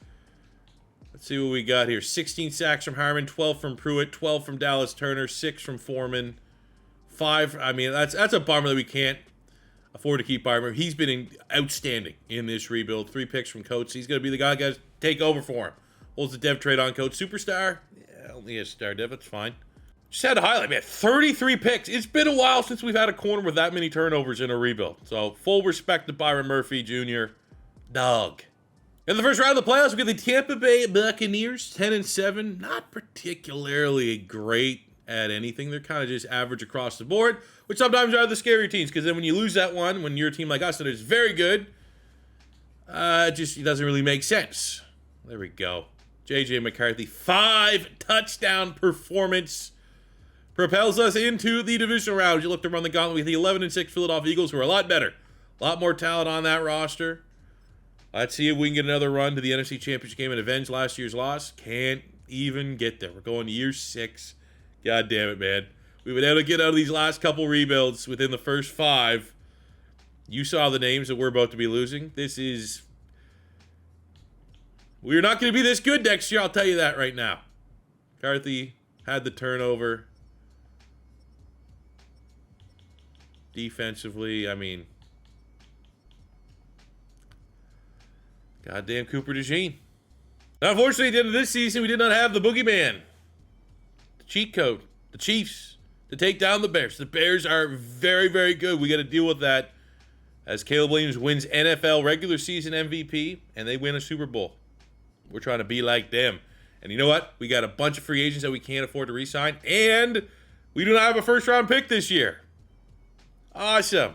A: let's see what we got here. 16 sacks from Harmon, 12 from Pruitt, 12 from Dallas Turner, 6 from Foreman, 5. I mean, that's a bummer that we can't afford to keep Barber. He's been outstanding in this rebuild. 3 picks from Coates. He's going to be the guy who guys take over for him. Holds the dev trade on Coates. Superstar? Yeah, only a star dev. It's fine. Just had to highlight, man, 33 picks. It's been a while since we've had a corner with that many turnovers in a rebuild. So, full respect to Byron Murphy Jr. Dog. In the first round of the playoffs, we get the Tampa Bay Buccaneers, 10-7. Not particularly great at anything. They're kind of just average across the board, which sometimes are the scary teams, because then when you lose that one, when you're a team like us that is very good, it doesn't really make sense. There we go. JJ McCarthy, 5-touchdown performance, propels us into the divisional round. You look to run the gauntlet with the 11-6 Philadelphia Eagles, who are a lot better. A lot more talent on that roster. Let's see if we can get another run to the NFC Championship game and avenge last year's loss. Can't even get there. We're going to year 6. God damn it, man. We've been able to get out of these last couple rebuilds within the first 5. You saw the names that we're about to be losing. We're not going to be this good next year, I'll tell you that right now. McCarthy had the turnover. Defensively, I mean, goddamn Cooper DeJean. Now, unfortunately, at the end of this season, we did not have the boogeyman, the cheat code, the Chiefs, to take down the Bears. The Bears are very, very good. We got to deal with that as Caleb Williams wins NFL regular season MVP and they win a Super Bowl. We're trying to be like them. And you know what? We got a bunch of free agents that we can't afford to re-sign, and we do not have a first-round pick this year. Awesome.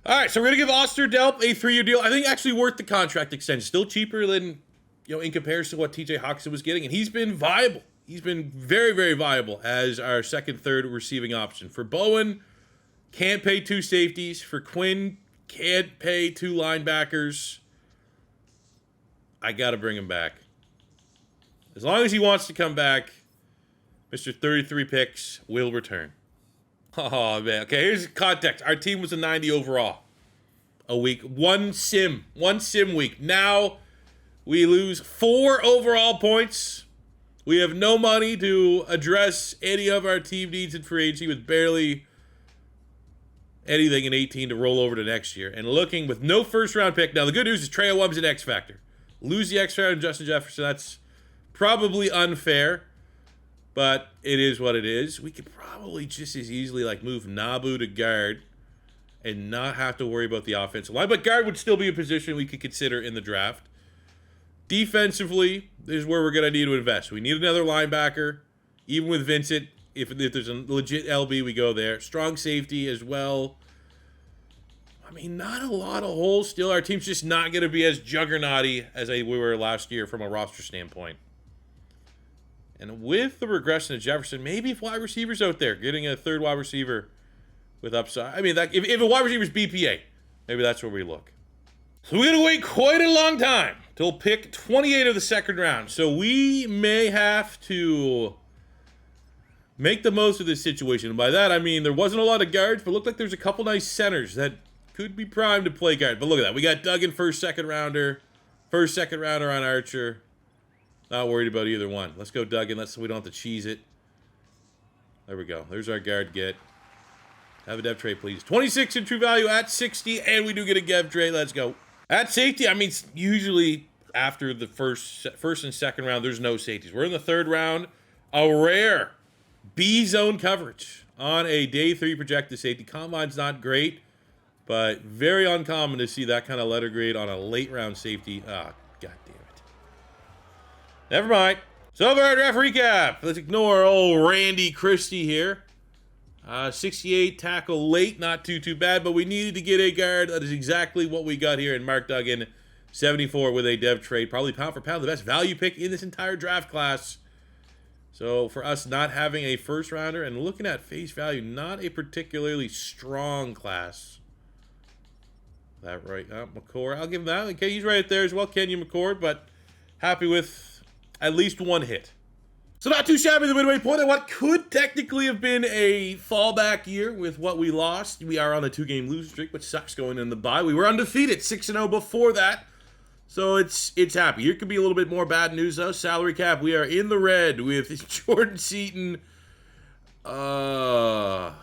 A: All right, so we're going to give Osterdelp a 3-year deal. I think actually worth the contract extension. Still cheaper than, in comparison to what TJ Hawkinson was getting, and he's been viable. He's been very, very viable as our second, third receiving option. For Bowen, can't pay 2 safeties. For Quinn, can't pay 2 linebackers. I got to bring him back. As long as he wants to come back, Mr. 33 picks will return. Oh, man. Okay, here's context. Our team was a 90 overall a week. One sim week. Now we lose 4 overall points. We have no money to address any of our team needs in free agency with barely anything in 18 to roll over to next year. And looking with no first-round pick. Now, the good news is Trey Owens an X factor. Lose the X factor and Justin Jefferson. That's probably unfair, but it is what it is. We could probably just as easily like move Nabu to guard and not have to worry about the offensive line. But guard would still be a position we could consider in the draft. Defensively, this is where we're going to need to invest. We need another linebacker. Even with Vincent, if there's a legit LB, we go there. Strong safety as well. I mean, not a lot of holes still. Our team's just not going to be as juggernauty as we were last year from a roster standpoint. And with the regression of Jefferson, maybe if wide receivers out there, getting a third wide receiver with upside. I mean, if a wide receiver's BPA, maybe that's where we look. So we're going to wait quite a long time till pick 28 of the second round. So we may have to make the most of this situation. And by that, I mean there wasn't a lot of guards, but it looked like there's a couple nice centers that could be primed to play guard. But look at that. We got Duggan first, second rounder on Archer. Not worried about either one. Let's go Duggan. So we don't have to cheese it. There we go. There's our guard get. Have a dev trade, please. 26 in true value at 60, and we do get a dev trade. Let's go. At safety, I mean, usually after the first and second round, there's no safeties. We're in the third round. A rare B-zone coverage on a day 3 projected safety. Combine's not great, but very uncommon to see that kind of letter grade on a late round safety. Ah, god damn it. Never mind. So for our draft recap, let's ignore old Randy Christie here. 68 tackle late, not too bad, but we needed to get a guard. That is exactly what we got here in Mark Duggan. 74 with a dev trade. Probably pound for pound the best value pick in this entire draft class. So for us not having a first rounder and looking at face value, not a particularly strong class. That right? McCord, I'll give him that. Okay, he's right there as well, Kenyon McCord, but happy with at least one hit. So not too shabby the midway point of what could technically have been a fallback year with what we lost. We are on a 2-game losing streak, which sucks going in the bye. We were undefeated, 6-0 before that. So it's happy. Here could be a little bit more bad news, though. Salary cap, we are in the red with Jordan Seaton. Well,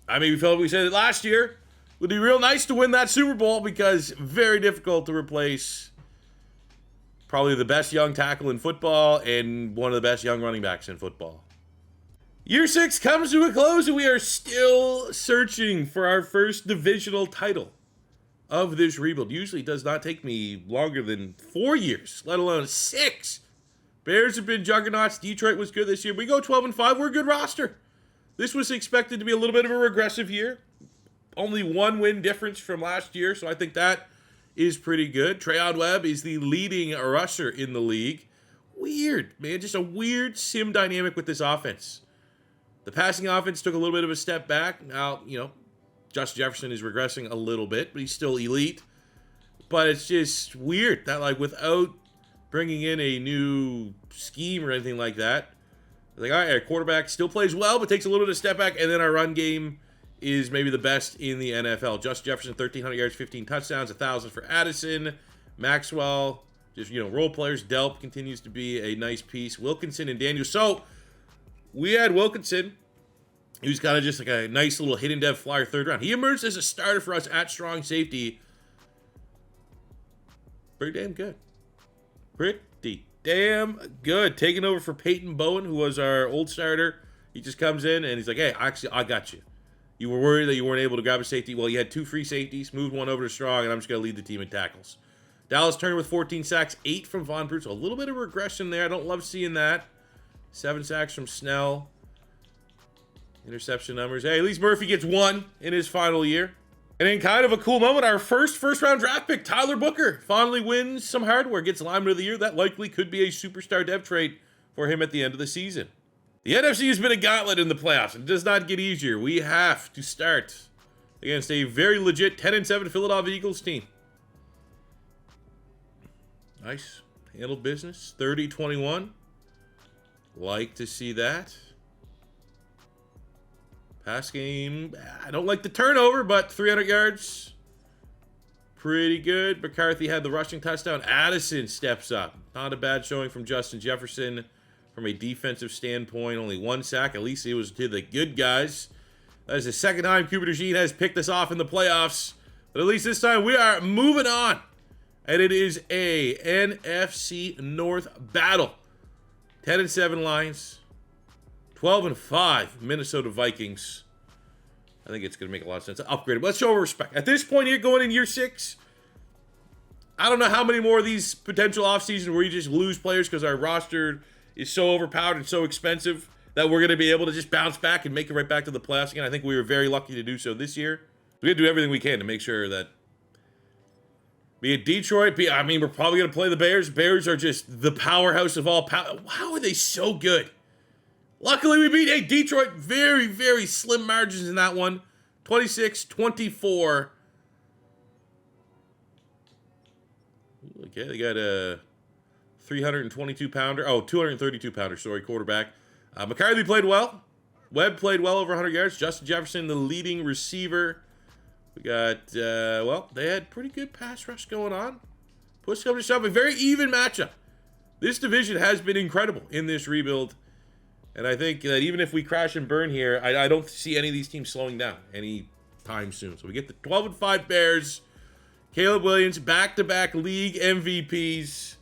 A: I mean, we said it last year. It would be real nice to win that Super Bowl because very difficult to replace probably the best young tackle in football and one of the best young running backs in football. Year 6 comes to a close, and we are still searching for our first divisional title of this rebuild. Usually it does not take me longer than 4 years, let alone 6. Bears have been juggernauts. Detroit was good this year. We go 12-5. We're a good roster. This was expected to be a little bit of a regressive year. Only 1 win difference from last year, so I think that is pretty good. Treyon Webb is the leading rusher in the league. Weird, man. Just a weird sim dynamic with this offense. The passing offense took a little bit of a step back. Now, Justin Jefferson is regressing a little bit, but he's still elite. But it's just weird that, like, without bringing in a new scheme or anything like that, like, all right, our quarterback still plays well, but takes a little bit of a step back, and then our run game is maybe the best in the NFL. Justin Jefferson, 1,300 yards, 15 touchdowns, 1,000 for Addison. Maxwell, just, role players. Delp continues to be a nice piece. Wilkinson and Daniels. So, we had Wilkinson. He was kind of just like a nice little hidden dev flyer third round. He emerged as a starter for us at strong safety. Pretty damn good. Pretty damn good. Taking over for Peyton Bowen, who was our old starter. He just comes in and he's like, hey, actually, I got you. You were worried that you weren't able to grab a safety. Well, you had 2 free safeties, moved one over to Strong, and I'm just going to lead the team in tackles. Dallas Turner with 14 sacks, 8 from Von Brute. So a little bit of regression there. I don't love seeing that. 7 sacks from Snell. Interception numbers. Hey, at least Murphy gets 1 in his final year. And in kind of a cool moment, our first-round draft pick, Tyler Booker, finally wins some hardware, gets lineman of the year. That likely could be a superstar dev trade for him at the end of the season. The NFC has been a gauntlet in the playoffs. It does not get easier. We have to start against a very legit 10-7 Philadelphia Eagles team. Nice. Handled business. 30-21. Like to see that. Pass game, I don't like the turnover, but 300 yards. Pretty good. McCarthy had the rushing touchdown. Addison steps up. Not a bad showing from Justin Jefferson from a defensive standpoint. Only 1 sack. At least it was to the good guys. That is the second time Cooper DeJean has picked us off in the playoffs. But at least this time we are moving on. And it is a NFC North battle. 10-7 Lions. 12-5 Minnesota Vikings. I think it's going to make a lot of sense. Upgrade. Let's show respect. At this point here, going in year 6, I don't know how many more of these potential offseasons where you just lose players because our roster is so overpowered and so expensive that we're going to be able to just bounce back and make it right back to the playoffs again. I think we were very lucky to do so this year. We're going to do everything we can to make sure that, be it Detroit, I mean, we're probably going to play the Bears. Bears are just the powerhouse of all power. How are they so good? Luckily, we beat Detroit. Very, very slim margins in that one. 26-24. Okay, they got a 322-pounder. Oh, 232-pounder, sorry, quarterback. McCarthy played well. Webb played well over 100 yards. Justin Jefferson, the leading receiver. We got, well, they had pretty good pass rush going on. Push comes to shove, a very even matchup. This division has been incredible in this rebuild. And I think that even if we crash and burn here, I don't see any of these teams slowing down anytime soon. So we get the 12-5 Bears. Caleb Williams, back-to-back league MVPs.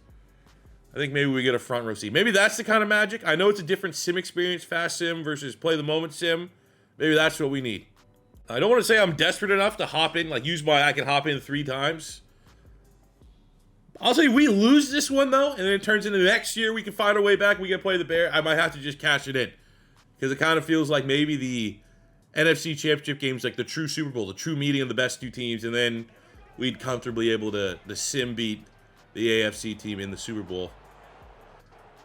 A: I think maybe we get a front row seat. Maybe that's the kind of magic. I know it's a different sim experience, fast sim versus play the moment sim. Maybe that's what we need. I don't want to say I'm desperate enough to hop in, like use I can hop in 3 times. I'll say we lose this one, though, and then it turns into next year we can find our way back. We can play the Bear. I might have to just cash it in. Because it kind of feels like maybe the NFC Championship game is like the true Super Bowl, the true meeting of the best 2 teams, and then we'd comfortably able to sim beat the AFC team in the Super Bowl.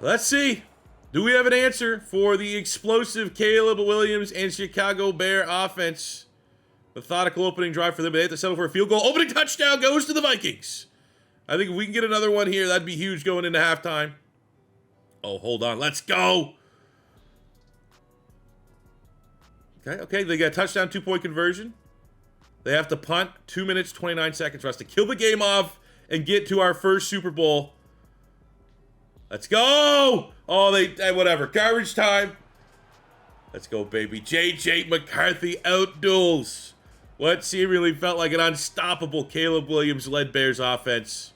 A: Let's see. Do we have an answer for the explosive Caleb Williams and Chicago Bear offense? Methodical opening drive for them. They have to settle for a field goal. Opening touchdown goes to the Vikings. I think if we can get another one here, that'd be huge going into halftime. Oh, hold on. Let's go. Okay. They got a touchdown, 2-point conversion. They have to punt. 2 minutes, 29 seconds for us to kill the game off and get to our first Super Bowl. Let's go. Oh, whatever. Garbage time. Let's go, baby. JJ McCarthy outduels what seemingly felt like an unstoppable Caleb Williams-led Bears offense.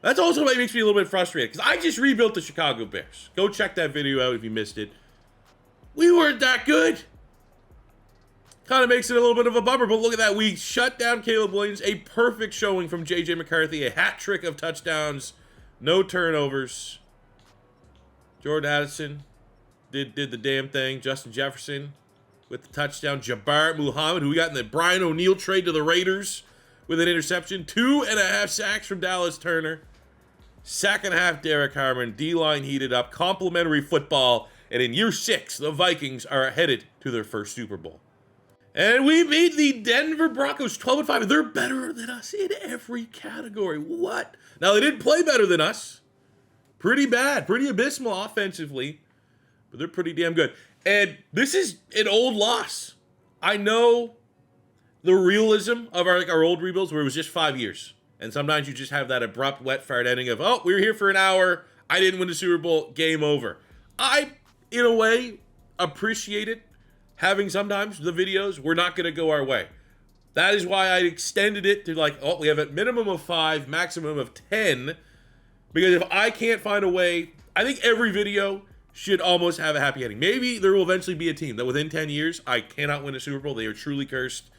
A: That's also what makes me a little bit frustrated, because I just rebuilt the Chicago Bears. Go check that video out if you missed it. We weren't that good. Kind of makes it a little bit of a bummer, but look at that. We shut down Caleb Williams. A perfect showing from JJ McCarthy. A hat trick of touchdowns. No turnovers. Jordan Addison did the damn thing. Justin Jefferson with the touchdown. Jabbar Muhammad, who we got in the Brian O'Neill trade to the Raiders with an interception. 2.5 sacks from Dallas Turner. Second half, Derek Harmon. D-line heated up. Complimentary football. And in year 6, the Vikings are headed to their first Super Bowl. And we beat the Denver Broncos 12-5. They're better than us in every category. What? Now, they didn't play better than us. Pretty bad. Pretty abysmal offensively. But they're pretty damn good. And this is an old loss. I know the realism of our old rebuilds where it was just 5 years. And sometimes you just have that abrupt, wet fart ending of, oh, we were here for an hour. I didn't win the Super Bowl. Game over. I, in a way, appreciate it. Having sometimes the videos, we're not going to go our way. That is why I extended it to like, oh, we have a minimum of 5, maximum of 10. Because if I can't find a way, I think every video should almost have a happy ending. Maybe there will eventually be a team that within 10 years, I cannot win a Super Bowl. They are truly cursed,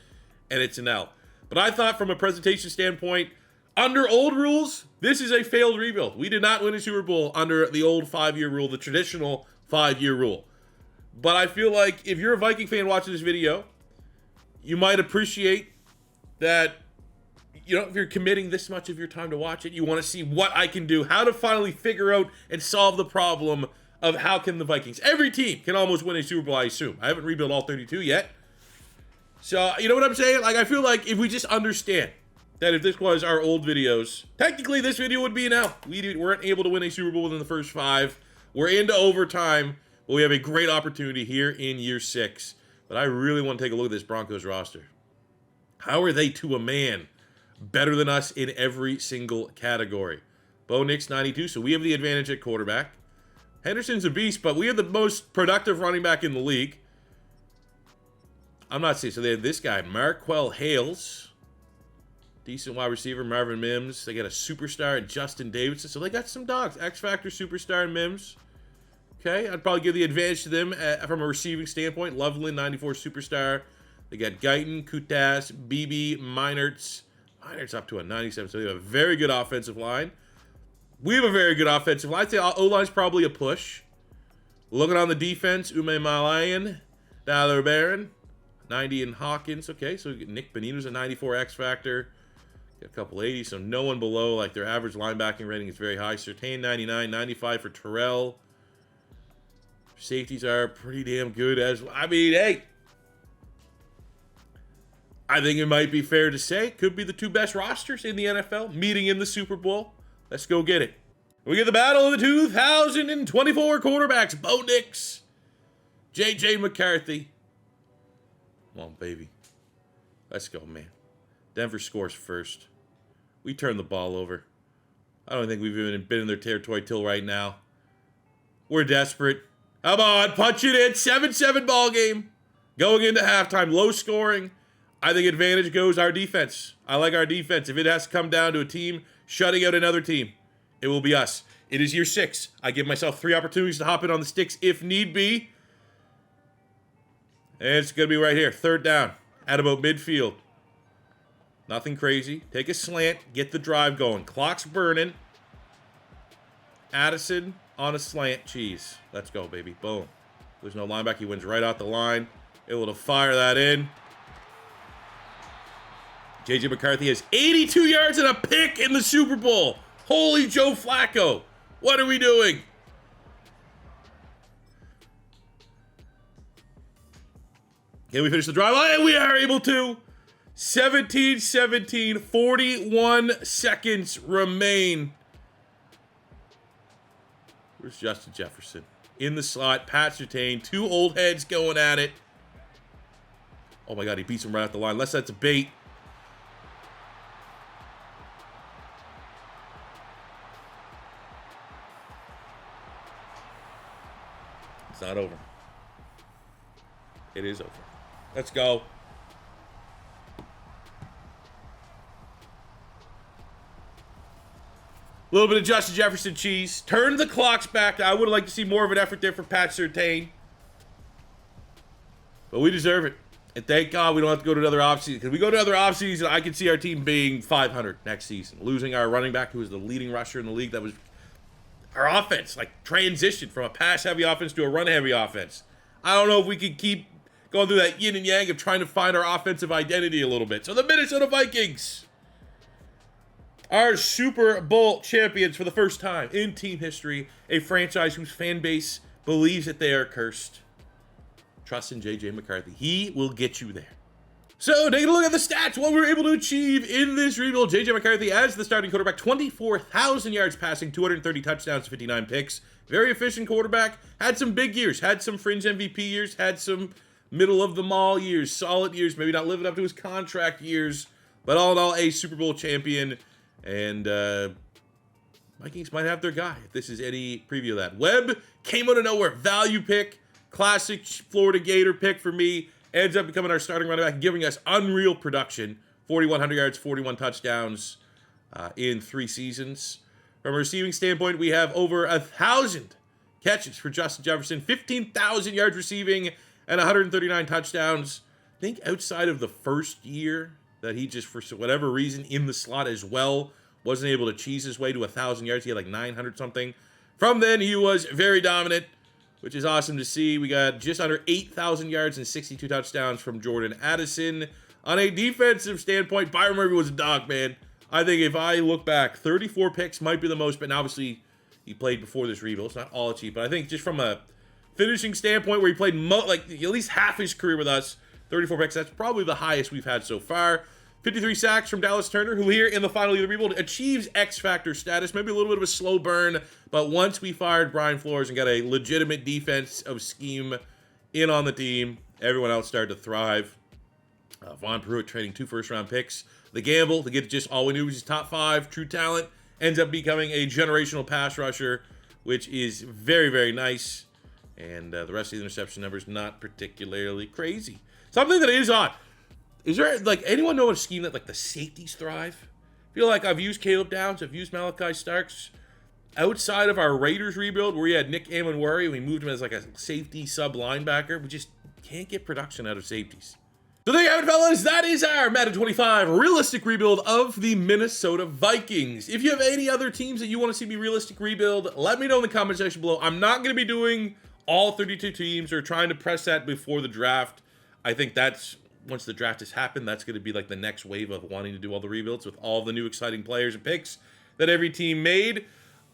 A: and it's an L. But I thought from a presentation standpoint, under old rules, this is a failed rebuild. We did not win a Super Bowl under the old 5-year rule, the traditional 5-year rule. But I feel like if you're a Viking fan watching this video, you might appreciate that, you know, if you're committing this much of your time to watch it, you want to see what I can do, how to finally figure out and solve the problem of how can the Vikings, every team can almost win a Super Bowl, I assume. I haven't rebuilt all 32 yet. So, you know what I'm saying? Like, I feel like if we just understand that if this was our old videos, technically this video would be an L. We weren't able to win a Super Bowl within the first 5. We're into overtime, but we have a great opportunity here in year 6. But I really want to take a look at this Broncos roster. How are they to a man better than us in every single category? Bo Nix, 92, so we have the advantage at quarterback. Henderson's a beast, but we have the most productive running back in the league. I'm not saying, so they have this guy, Marquell Hales. Decent wide receiver, Marvin Mims. They got a superstar in Justin Davidson. So they got some dogs. X-Factor superstar in Mims. Okay, I'd probably give the advantage to them from a receiving standpoint. Loveland, 94 superstar. They got Guyton, Kutas, BB, Meinertz. Meinertz up to a 97, so they have a very good offensive line. We have a very good offensive line. I'd say O-line's probably a push. Looking on the defense, Ume Malayan, Tyler Barron, 90 in Hawkins. Okay, so Nick Benito's a 94 X-Factor. Got a couple 80, so no one below. Like, their average linebacking rating is very high. Surtain, 99, 95 for Terrell. Safeties are pretty damn good as well. I mean, hey, I think it might be fair to say could be the 2 best rosters in the NFL meeting in the Super Bowl. Let's go get it. We get the battle of the 2024 quarterbacks. Bo Nix, JJ McCarthy. Come on, baby. Let's go, man. Denver scores first. We turn the ball over. I don't think we've even been in their territory till right now. We're desperate. Come on, punch it in. 7-7 ball game. Going into halftime, low scoring. I think advantage goes our defense. I like our defense. If it has to come down to a team shutting out another team, it will be us. It is year 6. I give myself 3 opportunities to hop in on the sticks if need be. And it's going to be right here. 3rd down at about midfield. Nothing crazy. Take a slant. Get the drive going. Clock's burning. Addison on a slant. Cheese. Let's go, baby. Boom. There's no linebacker. He wins right out the line. Able to fire that in. JJ McCarthy has 82 yards and a pick in the Super Bowl. Holy Joe Flacco. What are we doing? Can we finish the drive? And we are able to. 17-17, 41 seconds remain. Where's Justin Jefferson? In the slot, Pat Surtain, 2 old heads going at it. Oh my God, he beats him right off the line. Unless that's a bait. It's not over. It is over. Let's go. A little bit of Justin Jefferson cheese. Turn the clocks back. I would like to see more of an effort there for Pat Surtain. But we deserve it. And thank God we don't have to go to another offseason. Because we go to another offseason, I can see our team being 500 next season. Losing our running back, who was the leading rusher in the league. That was our offense. Like, transitioned from a pass-heavy offense to a run-heavy offense. I don't know if we can keep going through that yin and yang of trying to find our offensive identity a little bit. So the Minnesota Vikings are Super Bowl champions for the first time in team history. A franchise whose fan base believes that they are cursed. Trust in JJ McCarthy. He will get you there. So, taking a look at the stats, what we were able to achieve in this rebuild. JJ McCarthy as the starting quarterback, 24,000 yards passing, 230 touchdowns, 59 picks. Very efficient quarterback. Had some big years. Had some fringe MVP years. Had some middle of the mall years. Solid years. Maybe not living up to his contract years. But all in all, a Super Bowl champion. And Vikings might have their guy if this is any preview of that. Webb came out of nowhere. Value pick. Classic Florida Gator pick for me. Ends up becoming our starting running back, giving us unreal production. 4,100 yards, 41 touchdowns in 3 seasons. From a receiving standpoint, we have over 1,000 catches for Justin Jefferson. 15,000 yards receiving and 139 touchdowns. I think outside of the first year that he just, for whatever reason, in the slot as well, wasn't able to cheese his way to 1,000 yards. He had like 900 something. From then, he was very dominant, which is awesome to see. We got just under 8,000 yards and 62 touchdowns from Jordan Addison. On a defensive standpoint, Byron Murphy was a dog, man. I think if I look back, 34 picks might be the most, but obviously he played before this rebuild. It's not all cheap, but I think just from a finishing standpoint where he played like at least half his career with us, 34 picks, that's probably the highest we've had so far. 53 sacks from Dallas Turner, who here in the final year of the rebuild achieves X Factor status. Maybe a little bit of a slow burn, but once we fired Brian Flores and got a legitimate defensive scheme in on the team, everyone else started to thrive. Von Pruitt trading 2 first-round picks. The gamble to get just all we knew was his top 5 true talent ends up becoming a generational pass rusher, which is very, very nice. And the rest of the interception numbers not particularly crazy. Something that is odd. Is there, like, anyone know a scheme that, like, the safeties thrive? I feel like I've used Caleb Downs, I've used Malachi Starks. Outside of our Raiders rebuild, where we had Nick Amon-Wari, we moved him as, like, a safety sub-linebacker. We just can't get production out of safeties. So there you have it, fellas. That is our Madden 25 realistic rebuild of the Minnesota Vikings. If you have any other teams that you want to see me realistic rebuild, let me know in the comment section below. I'm not going to be doing all 32 teams or trying to press that before the draft. I think that's... once the draft has happened, that's going to be like the next wave of wanting to do all the rebuilds with all the new exciting players and picks that every team made.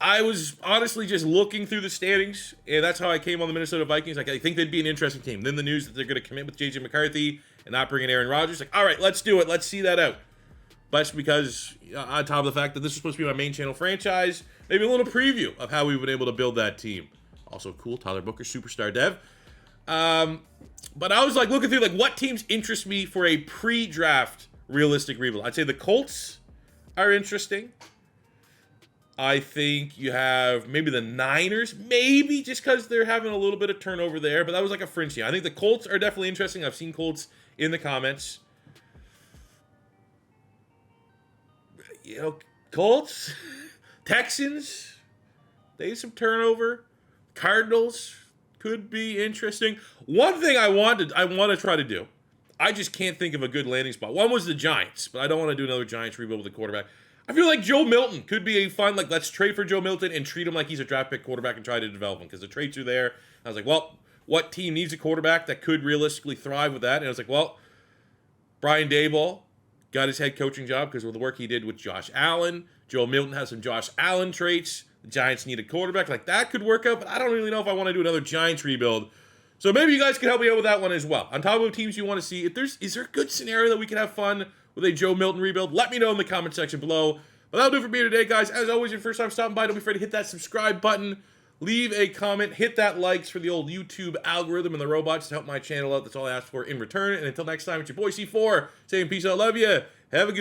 A: I was honestly just looking through the standings, and that's how I came on the Minnesota Vikings. Like, I think they'd be an interesting team. Then the news that they're going to commit with JJ McCarthy and not bring in Aaron Rodgers. Like, all right, let's do it. Let's see that out. But because, on top of the fact that this is supposed to be my main channel franchise, maybe a little preview of how we've been able to build that team. Also cool, Tyler Booker, superstar dev. But I was like looking through like what teams interest me for a pre-draft realistic rebuild. I'd say the Colts are interesting. I think you have maybe the Niners, maybe just because they're having a little bit of turnover there, but that was like a fringe team. I think the Colts are definitely interesting. I've seen Colts in the comments. You know, Colts, Texans, they have some turnover. Cardinals could be interesting. One thing I want to try to do, I just can't think of a good landing spot. One was the Giants, but I don't want to do another Giants rebuild with a quarterback. I feel like Joe Milton could be a fun, like, let's trade for Joe Milton and treat him like he's a draft pick quarterback and try to develop him because the traits are there. I was like, well, what team needs a quarterback that could realistically thrive with that? And I was like, well, Brian Daboll got his head coaching job because of the work he did with Josh Allen. Joe Milton has some Josh Allen traits. The Giants need a quarterback. Like, that could work out, but I don't really know if I want to do another Giants rebuild. So maybe you guys can help me out with that one as well. On top of teams you want to see, is there a good scenario that we can have fun with a Joe Milton rebuild? Let me know in the comment section below. But that'll do it for me today, guys. As always, your first time stopping by, don't be afraid to hit that subscribe button. Leave a comment. Hit that likes for the old YouTube algorithm and the robots to help my channel out. That's all I ask for in return. And until next time, it's your boy C4 saying peace out. Love you. Have a good